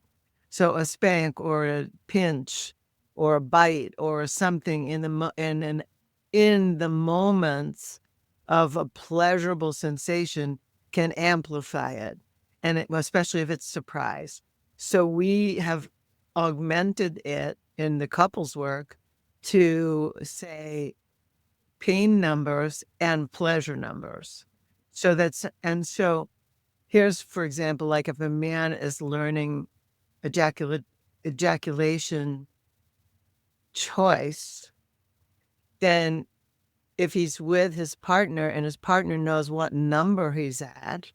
So a spank or a pinch or a bite or something in the moments of a pleasurable sensation can amplify it, and especially if it's surprise. So we have augmented it in the couples work to say pain numbers and pleasure numbers. So here's, for example, like if a man is learning ejaculation choice, then if he's with his partner and his partner knows what number he's at,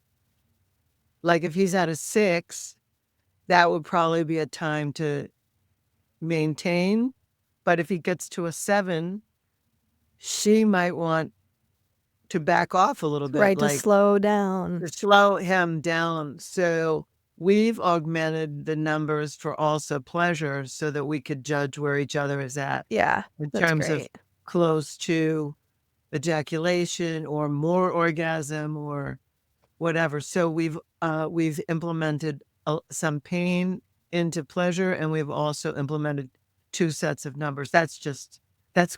like if he's at a 6, that would probably be a time to maintain. But if he gets to a 7, she might want to back off a little bit. Right, to slow down. To slow him down. So we've augmented the numbers for also pleasure so that we could judge where each other is at. Yeah, in that's terms great. of close to ejaculation or more orgasm or whatever. So we've implemented some pain into pleasure, and we've also implemented 2 sets of numbers. That's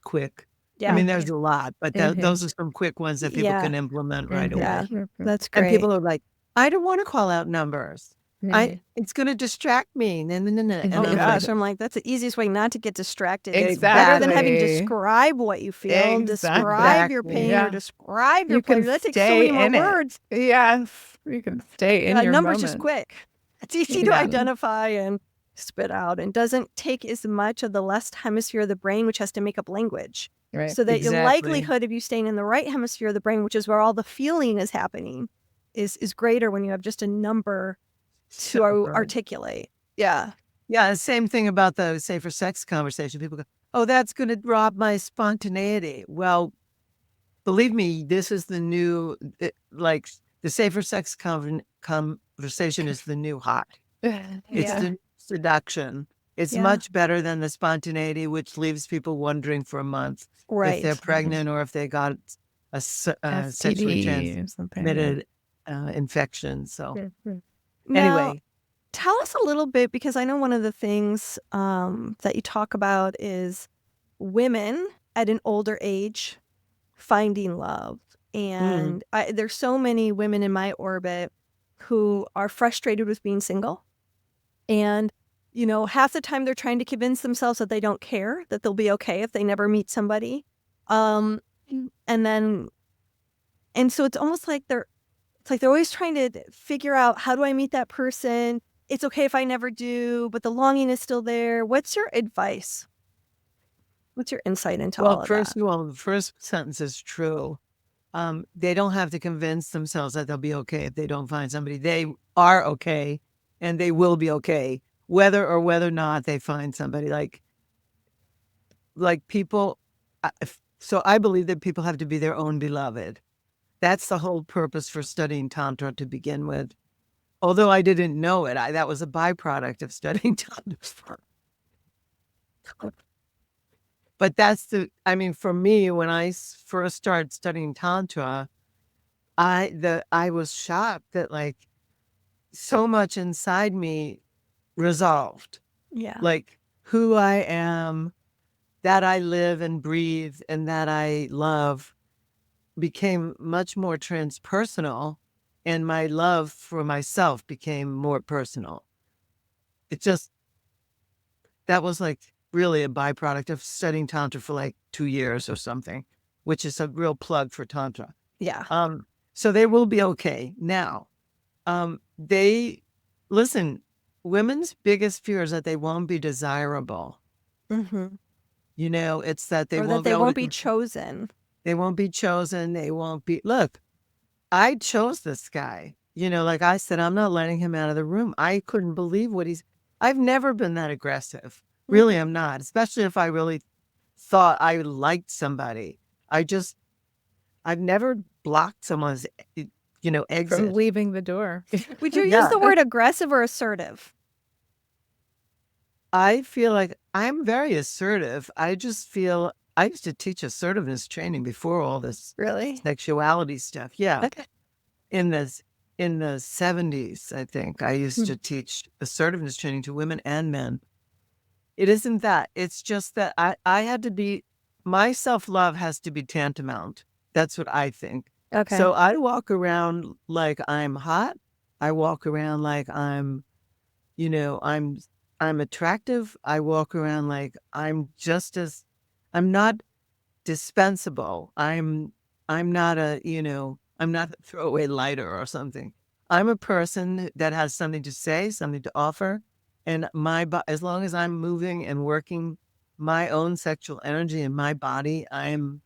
quick. Yeah. I mean, there's a lot, but those are some quick ones that people can implement right away. Yeah, that's And great. people are like, I don't want to call out numbers. It's going to distract me. No. And Oh I'm gosh, like, I'm like, that's the easiest way not to get distracted. It's better than having to Exactly. describe what you feel, describe your Exactly. pain, or describe your You can pleasure. That takes so many stay more in it. words. Yes. You can stay in your Numbers just moment. quick. It's easy to Yeah. identify and spit out, and doesn't take as much of the left hemisphere of the brain, which has to make up language. Right. So that your Exactly. likelihood of you staying in the right hemisphere of the brain, which is where all the feeling is happening, is greater when you have just a number to Right. articulate. Yeah. Yeah, same thing about the safer sex conversation. People go, oh, that's going to rob my spontaneity. Well, believe me, this is the new, like the safer sex conversation is the new hot. It's the seduction. It's Yeah. much better than the spontaneity, which leaves people wondering for a month if they're Right. pregnant or if they got a sexually STD or something. transmitted infection. So Now, anyway, tell us a little bit, because I know one of the things that you talk about is women at an older age finding love. And there's so many women in my orbit who are frustrated with being single. And, half the time they're trying to convince themselves that they don't care, that they'll be okay if they never meet somebody. And so it's almost like they're always trying to figure out, how do I meet that person? It's okay if I never do, but the longing is still there. What's your advice? What's your insight into all of first that? of all, the first sentence is true. They don't have to convince themselves that they'll be okay if they don't find somebody. They are okay, and they will be okay, whether or not they find somebody. Like people. So I believe that people have to be their own beloved. That's the whole purpose for studying Tantra to begin with. Although I didn't know it, that was a byproduct of studying Tantra. But for me, when I first started studying Tantra, I was shocked that like so much inside me resolved. Yeah. Like who I am, that I live and breathe and that I love became much more transpersonal, and my love for myself became more personal. That was like really a byproduct of studying Tantra for like 2 years or something, which is a real plug for Tantra. Yeah. So they will be okay. Now, women's biggest fear is that they won't be desirable. Mm-hmm. It's that they won't be chosen. They won't be chosen. They won't be, look, I chose this guy. Like I said, I'm not letting him out of the room. I couldn't believe I've never been that aggressive. Really, I'm not, especially if I really thought I liked somebody. I've never blocked someone's, exit. From leaving the door. Would you use the word aggressive or assertive? I feel like I'm very assertive. I just feel I used to teach assertiveness training before all this Really? sexuality stuff. Yeah. Okay. In the 70s, I think I used to teach assertiveness training to women and men. It isn't that. It's just that I had to be, my self-love has to be tantamount. That's what I think. Okay. So I walk around like I'm hot. I walk around like I'm attractive. I walk around like I'm not dispensable. I'm not I'm not a throwaway lighter or something. I'm a person that has something to say, something to offer. And as long as I'm moving and working my own sexual energy in my body, I'm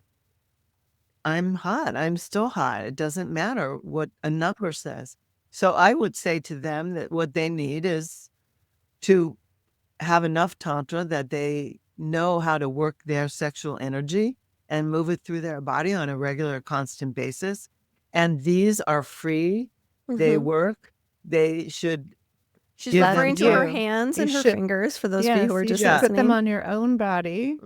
hot. I'm still hot. It doesn't matter what a number says. So I would say to them that what they need is to have enough Tantra that they know how to work their sexual energy and move it through their body on a regular, constant basis. And these are free. They work. They should. She's give referring them to her you. hands You and her should- fingers for those of you who are you just should listening. put them on your own body.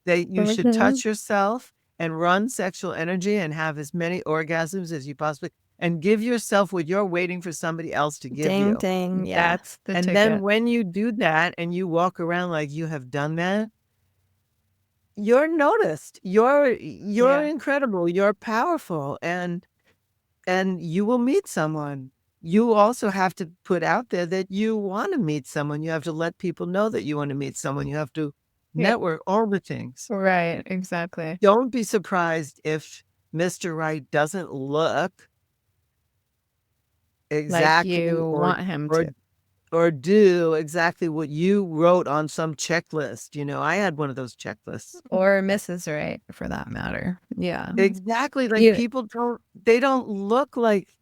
You should touch yourself and run sexual energy and have as many orgasms as you possibly, and give yourself what you're waiting for somebody else to give Ding, you. ding. Yeah. That's the And ticket. then when you do that and you walk around like you have done that, you're noticed. You're incredible. You're powerful, and you will meet someone. you also have to put out there that you want to meet someone. You have to let people know that you want to meet someone. You have to Yeah. network, all the things. Right. Exactly. Don't be surprised if Mr. Right doesn't look Like exactly you want him to. or do exactly what you wrote on some checklist. You know, I had one of those checklists. Or Mrs. Right, for that matter. Yeah. Exactly. Like You- people don't look like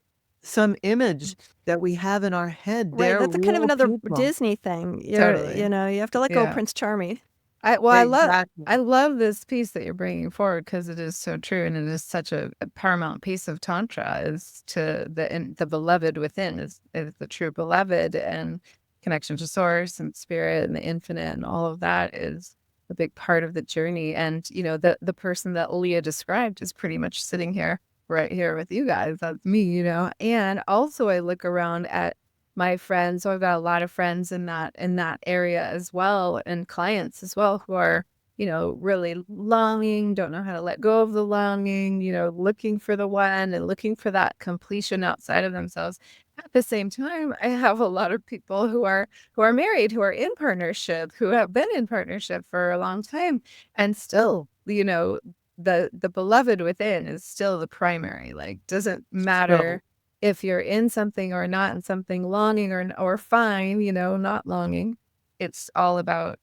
some image that we have in our head. Right. They're That's a kind of real another people. Disney thing. Totally. You know, you have to let go of Yeah. Prince Charming. I Exactly. love this piece that you're bringing forward because it is so true, and it is such a paramount piece of Tantra is to the beloved within is the true beloved, and connection to source and spirit and the infinite, and all of that is a big part of the journey. And you know, the person that Leah described is pretty much sitting here right here with you guys. That's me, you know. And also, I look around at my friends. So I've got a lot of friends in that area as well, and clients as well who are, you know, really longing, don't know how to let go of the longing, you know, looking for the one and looking for that completion outside of themselves. At the same time, I have a lot of people who are married, who are in partnership, who have been in partnership for a long time, and still, you know, the beloved within is still the primary. Like, doesn't matter if you're in something or not in something, longing or fine, you know, not longing. It's all about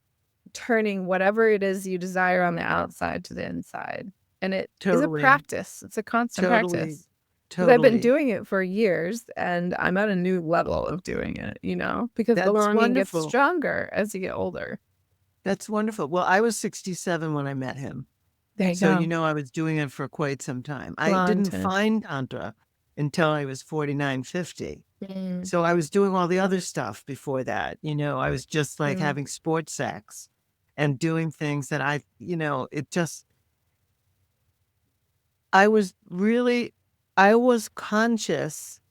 turning whatever it is you desire on the outside to the inside. And it is a Totally. practice. It's a constant practice. Because I've been doing it for years, and I'm at a new level of doing it, you know, because the That's longing gets wonderful. stronger as you get older. That's wonderful. Well, I was 67 when I met him. There you So, go. you know, I was doing it for quite some time. I Long didn't time. find Tantra until I was 49, 50. Mm. So I was doing all the other stuff before that. You know, I was just like having sports sex and doing things that I, you know, I was conscious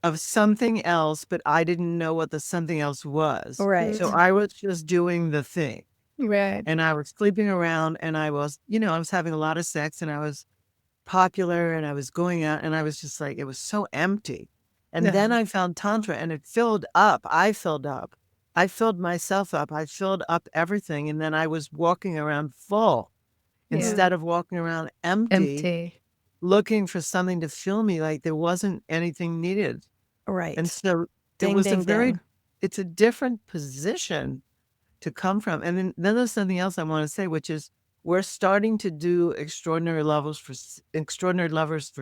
of something else, but I didn't know what the something else was. Right. So I was just doing the thing. Right. And I was sleeping around, and I was, you know, I was having a lot of sex, and I was popular, and I was going out, and I was just like, it was so empty. And then I found Tantra, and it filled up. I filled up. I filled myself up. I filled up everything. And then I was walking around full instead of walking around empty, looking for something to fill me, like there wasn't anything needed. Right. And so Ding, it was ding, ding. it's a different position to come from. And then there's something else I want to say, which is we're starting to do extraordinary lovers for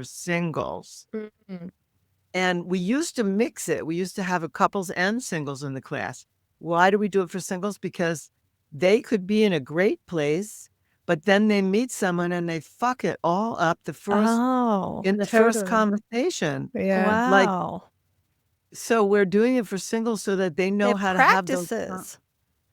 singles. Mm-hmm. And we used to mix it. We used to have a couples and singles in the class. Why do we do it for singles? Because they could be in a great place, but then they meet someone and they fuck it all up in the first conversation. Yeah. Wow. So we're doing it for singles so that they know how to have those practices.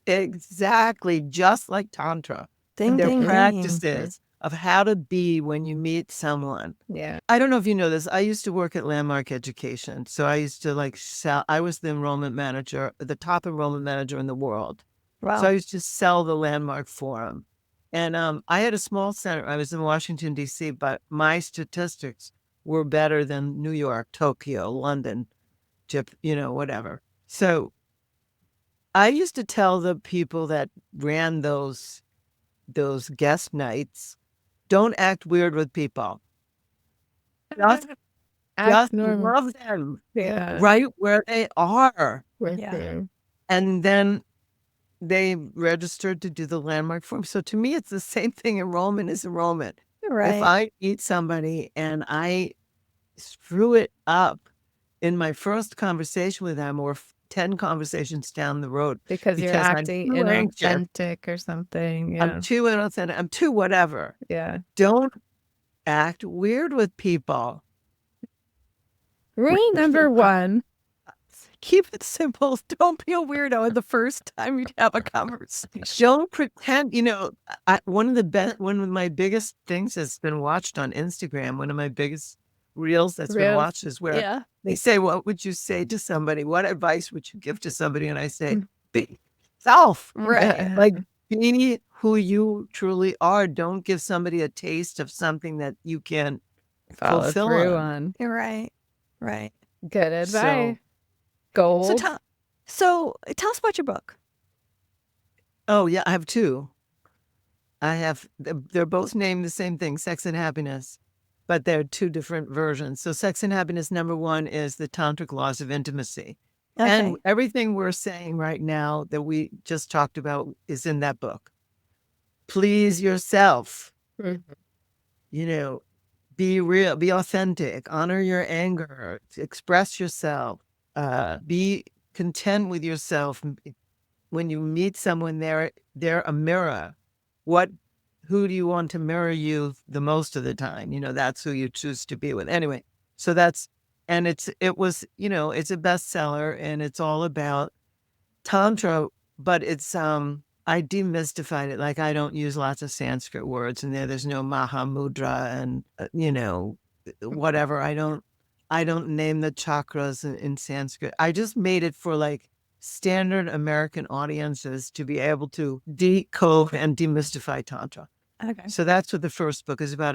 Exactly, just like Tantra. Ding, They're ding, ding. practices of how to be when you meet someone. Yeah. I don't know if you know this. I used to work at Landmark Education. So I used to like sell. I was the enrollment manager, the top enrollment manager in the world. Wow. So I used to sell the Landmark Forum. And I had a small center. I was in Washington, D.C., but my statistics were better than New York, Tokyo, London, you know, whatever. So I used to tell the people that ran those guest nights, don't act weird with people. Just love them right where they are. Yeah. And then they registered to do the Landmark Forum. So to me, it's the same thing. Enrollment is enrollment. Right. If I meet somebody and I screw it up in my first conversation with them or 10 conversations down the road because you're acting inauthentic or something. Yeah. I'm too inauthentic. I'm too whatever. Yeah. Don't act weird with people. Rule number 1. Keep it simple. Don't be a weirdo the first time you have a conversation. Don't pretend, you know, one of my biggest things that's been watched on Instagram, one of my biggest reels that's been watched is where they say, what would you say to somebody? What advice would you give to somebody? And I say, be self. Right. Like, be who you truly are. Don't give somebody a taste of something that you can follow fulfill through on. You're right. Right. Good advice. So, Gold. So tell us about your book. oh yeah, I have two. They're both named the same thing, Sex and Happiness, but they're two different versions. So Sex and Happiness #1 is the Tantric Laws of Intimacy. And Okay. everything we're saying right now that we just talked about is in that book. Please yourself, Mhm. you know, be real, be authentic, honor your anger, express yourself, be content with yourself. When you meet someone, they're a mirror. Who do you want to mirror you the most of the time? That's who you choose to be with. Anyway, so it was, it's a bestseller, and it's all about Tantra, but I demystified it. Like, I don't use lots of Sanskrit words in there. There's no Mahamudra and, whatever. I don't name the chakras in Sanskrit. I just made it for like standard American audiences to be able to decode and demystify Tantra. Okay. So that's what the first book is about.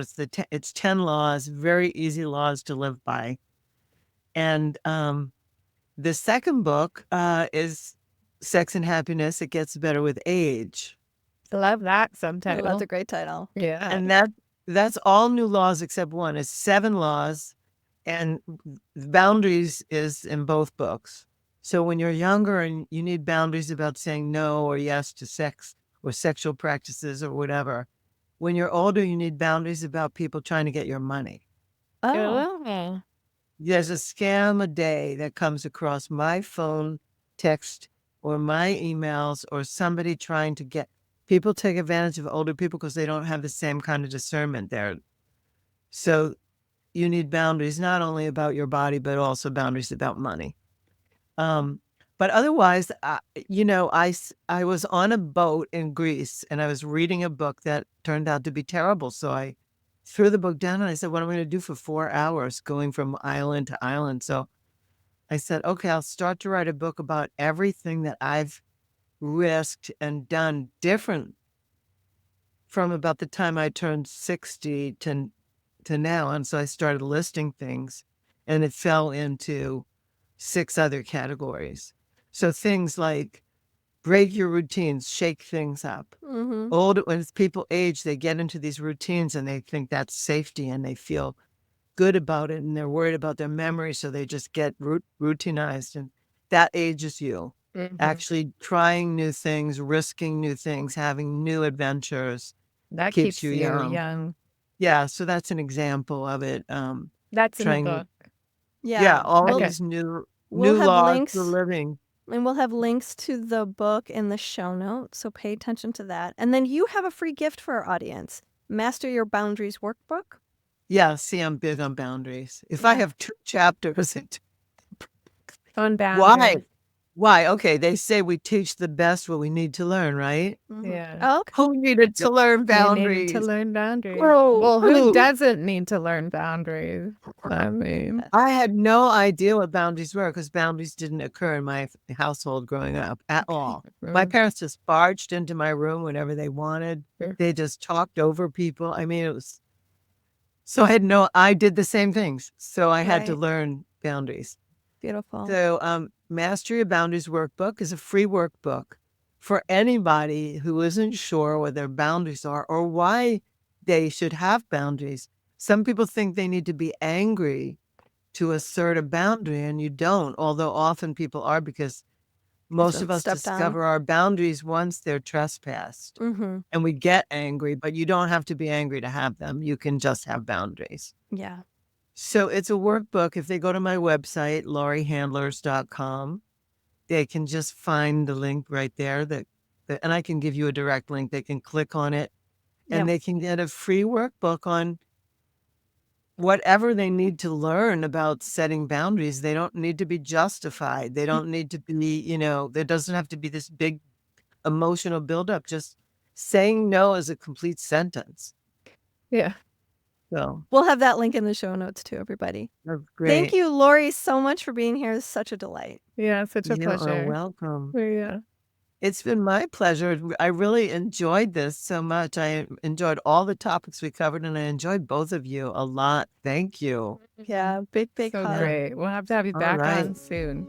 It's 10 laws, very easy laws to live by. And the second book is Sex and Happiness. It Gets Better with Age. I love that Oh, subtitle. that's a great title. Yeah. And that's all new laws except one. It's 7 laws, and boundaries is in both books. So when you're younger and you need boundaries about saying no or yes to sex or sexual practices or whatever, when you're older, you need boundaries about people trying to get your money. Oh. There's a scam a day that comes across my phone, text, or my emails, or somebody trying to get people take advantage of older people because they don't have the same kind of discernment there. So you need boundaries, not only about your body, but also boundaries about money. But otherwise, I was on a boat in Greece, and I was reading a book that turned out to be terrible. So I threw the book down and I said, what am I going to do for 4 hours going from island to island? So I said, okay, I'll start to write a book about everything that I've risked and done different from about the time I turned 60 to now. And so I started listing things, and it fell into 6 other categories. So things like break your routines, shake things up. Mm-hmm. When people age, they get into these routines and they think that's safety, and they feel good about it, and they're worried about their memory. So they just get routinized, and that ages you. Mhm. Actually trying new things, risking new things, having new adventures. That keeps keeps you you young. young. Yeah. So that's an example of it. That's in the Trying book. Yeah, all We'll, of Okay. these new we'll have laws links, for living. and we'll have links to the book in the show notes. So pay attention to that. And then you have a free gift for our audience: Master Your Boundaries workbook. Yeah, see, I'm big on boundaries. If I Yeah. have 2 chapters, On boundaries. Why? Okay, they say we teach the best what we need to learn, right? Mhm. Yeah. Oh, okay. Who needed to learn You boundaries? needed to learn boundaries. Whoa, Well, who who? doesn't need to learn boundaries? I mean, I had no idea what boundaries were, because boundaries didn't occur in my household growing up at all. My parents just barged into my room whenever they wanted. Sure. They just talked over people. I mean, it was so I did the same things. So I had to Right. learn boundaries. Beautiful. So Mastery of Boundaries workbook is a free workbook for anybody who isn't sure what their boundaries are or why they should have boundaries. Some people think they need to be angry to assert a boundary, and you don't, although often people are, because most of us Stepped on. discover our boundaries once they're trespassed, Mm-hmm. and we get angry, but you don't have to be angry to have them. You can just have boundaries. Yeah. So it's a workbook. If they go to my website, lauriehandlers.com, they can just find the link right there and I can give you a direct link. They can click on it, and Yep. they can get a free workbook on whatever they need to learn about setting boundaries. They don't need to be justified. They don't need to be, there doesn't have to be this big emotional buildup. Just saying no is a complete sentence. yeah. So We'll have that link in the show notes too, everybody. that's great. Thank you, Laurie, so much for being here. It's such a delight. Yeah, such a You are pleasure. welcome. Yeah. It's been my pleasure. I really enjoyed this so much. I enjoyed all the topics we covered, and I enjoyed both of you a lot. Thank you. Yeah, big So hug. great. We'll have to have you All back right. on soon.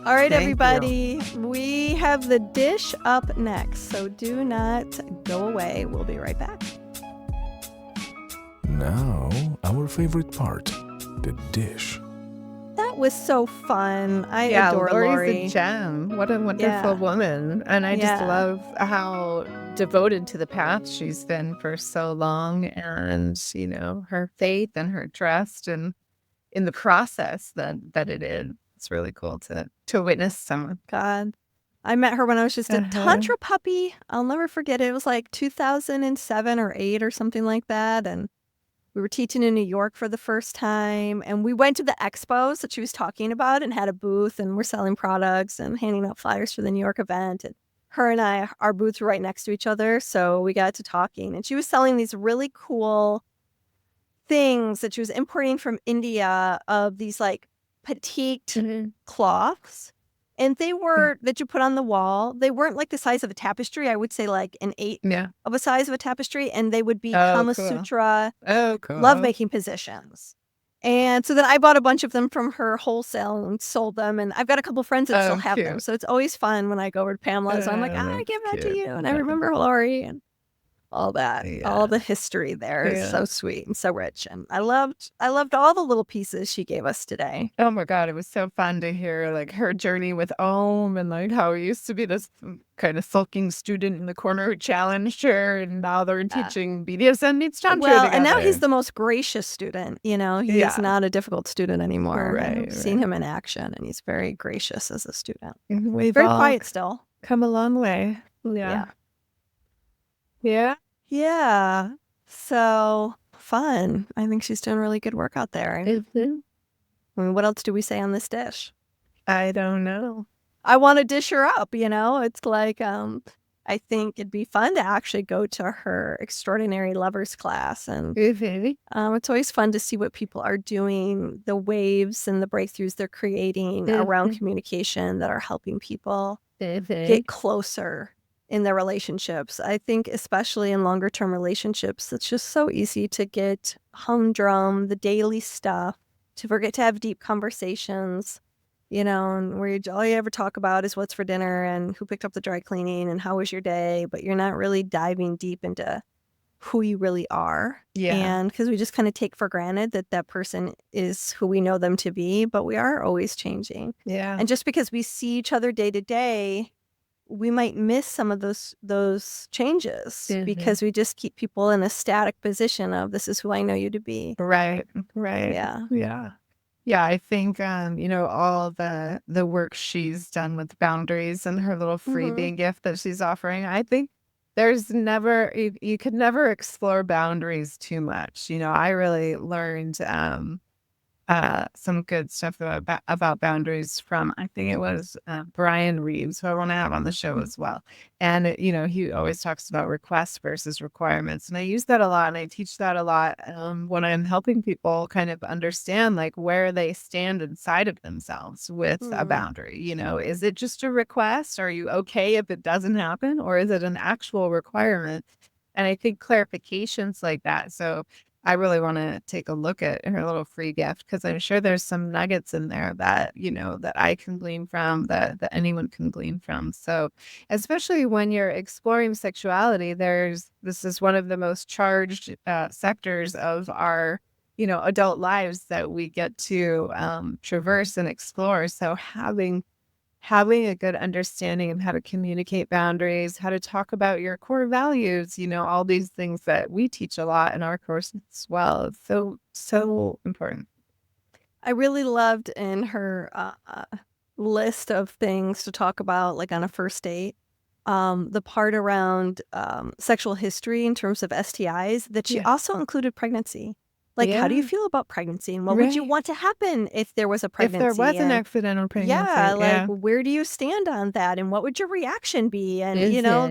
All right, Thank you. everybody. We have the dish up next, so do not go away. We'll be right back. Now, our favorite part, the dish. That was so fun. I adore Laurie's Laurie. a gem. What a wonderful Yeah. woman. And I just Yeah. love how devoted to the path she's been for so long, and, her faith and her trust and in the process that it is. It's really cool to witness someone. God. I met her when I was just a Tantra puppy. I'll never forget it. It was like 2007 or 8 or something like that. And we were teaching in New York for the first time. And we went to the expos that she was talking about and had a booth. And we're selling products and handing out flyers for the New York event. And her and I, our booths were right next to each other. So we got to talking. And she was selling these really cool things that she was importing from India of these like petite cloths. And they were that you put on the wall. They weren't like the size of a tapestry. I would say like an 8 of a size of a tapestry. And they would be Kama Sutra lovemaking positions. And so then I bought a bunch of them from her wholesale and sold them. And I've got a couple friends that still have them. So it's always fun when I go over to Pamela's. I'm like, I give that to you. And I remember Laurie and all that, all the history there is so sweet and so rich. And I loved all the little pieces she gave us today. Oh my God, it was so fun to hear like her journey with Om, and like how he used to be this kind of sulking student in the corner who challenged her, and now they're teaching BDSM meets Tantra together. And now he's the most gracious student. He is not a difficult student anymore. I've seen him in action, and he's very gracious as a student. We've very all quiet still. come a long way. Yeah. So fun. I think she's doing really good work out there. I mean, what else do we say on this dish? I don't know. I want to dish her up, It's like, I think it'd be fun to actually go to her Extraordinary Lovers class. And it's always fun to see what people are doing, the waves and the breakthroughs they're creating around communication that are helping people get closer in their relationships. I think especially in longer term relationships, it's just so easy to get humdrum, the daily stuff, to forget to have deep conversations, and where all you ever talk about is what's for dinner and who picked up the dry cleaning and how was your day, but you're not really diving deep into who you really are. And because we just kind of take for granted that person is who we know them to be, but we are always changing. And just because we see each other day to day, we might miss some of those changes because we just keep people in a static position of this is who I know you to be. Right. Yeah, I think all the work she's done with boundaries and her little freebie gift that she's offering. I think there's never you could never explore boundaries too much. I really learned some good stuff about boundaries from, I think it was Brian Reeves, who I want to have on the show as well. And, he always talks about requests versus requirements. And I use that a lot, and I teach that a lot when I'm helping people kind of understand like where they stand inside of themselves with a boundary. Is it just a request? Are you okay if it doesn't happen? Or is it an actual requirement? And I think clarifications like that. So I really want to take a look at her little free gift, because I'm sure there's some nuggets in there that, that I can glean from, that anyone can glean from. So especially when you're exploring sexuality, this is one of the most charged sectors of our, adult lives that we get to traverse and explore. So having a good understanding of how to communicate boundaries, how to talk about your core values, all these things that we teach a lot in our course as well. It's so important. I really loved in her list of things to talk about, like on a first date, the part around sexual history in terms of STIs, that she also included pregnancy. Like, how do you feel about pregnancy? And what would you want to happen if there was a pregnancy? If there was an accidental pregnancy. Where do you stand on that? And what would your reaction be? And,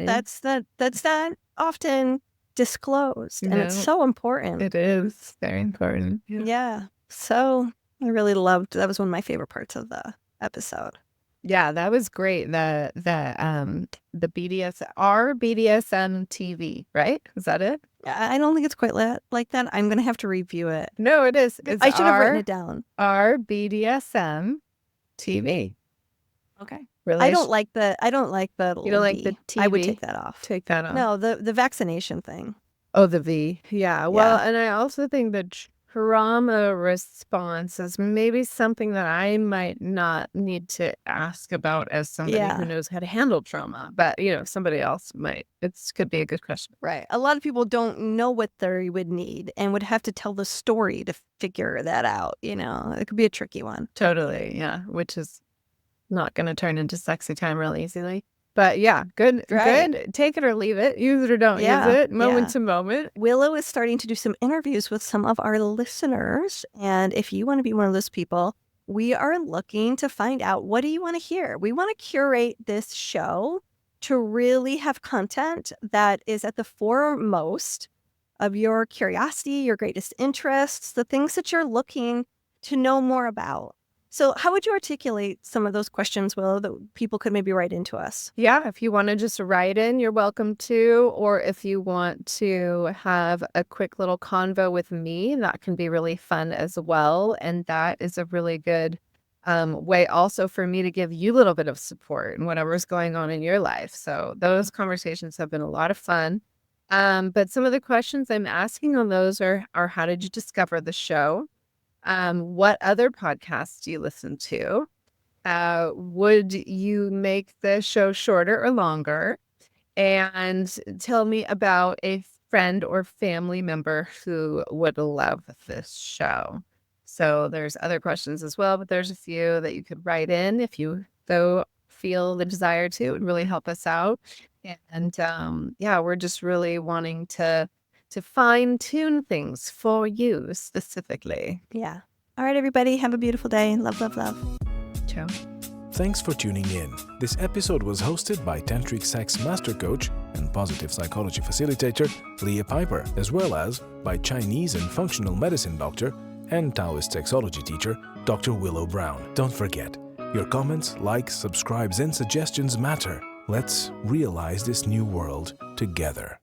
that's not often disclosed. And it's so important. It is very important. Yeah. So I really loved, that was one of my favorite parts of the episode. Yeah, that was great. The RBDSMTV, right? Is that it? I don't think it's quite like that. I'm going to have to review it. No, it is. It's I should have written it down. RBDSM TV. Okay. Really? I don't like the You don't like the TV? I would take that off. Take that off. No, the vaccination thing. Oh, the V. Yeah. Well, and I also think that trauma response is maybe something that I might not need to ask about as somebody who knows how to handle trauma. But, somebody else might. It could be a good question. Right. A lot of people don't know what they would need and would have to tell the story to figure that out. It could be a tricky one. Totally. Yeah. Which is not going to turn into sexy time real easily. But yeah, good. Right. Good. Take it or leave it. Use it or don't use it. Moment to moment. Willow is starting to do some interviews with some of our listeners. And if you want to be one of those people, we are looking to find out, what do you want to hear? We want to curate this show to really have content that is at the foremost of your curiosity, your greatest interests, the things that you're looking to know more about. So how would you articulate some of those questions, Willow, that people could maybe write into us? Yeah, if you want to just write in, you're welcome to. Or if you want to have a quick little convo with me, that can be really fun as well. And that is a really good way also for me to give you a little bit of support in whatever's going on in your life. So those conversations have been a lot of fun. But some of the questions I'm asking on those are how did you discover the show? What other podcasts do you listen to? Would you make the show shorter or longer? And tell me about a friend or family member who would love this show. So there's other questions as well, but there's a few that you could write in if you feel the desire to. It would really help us out. And we're just really wanting to fine-tune things for you specifically. Yeah. All right, everybody. Have a beautiful day. Love, love, love. Ciao. Thanks for tuning in. This episode was hosted by Tantric Sex Master Coach and Positive Psychology Facilitator Leah Piper, as well as by Chinese and Functional Medicine Doctor and Taoist Sexology Teacher Dr. Willow Brown. Don't forget, your comments, likes, subscribes, and suggestions matter. Let's realize this new world together.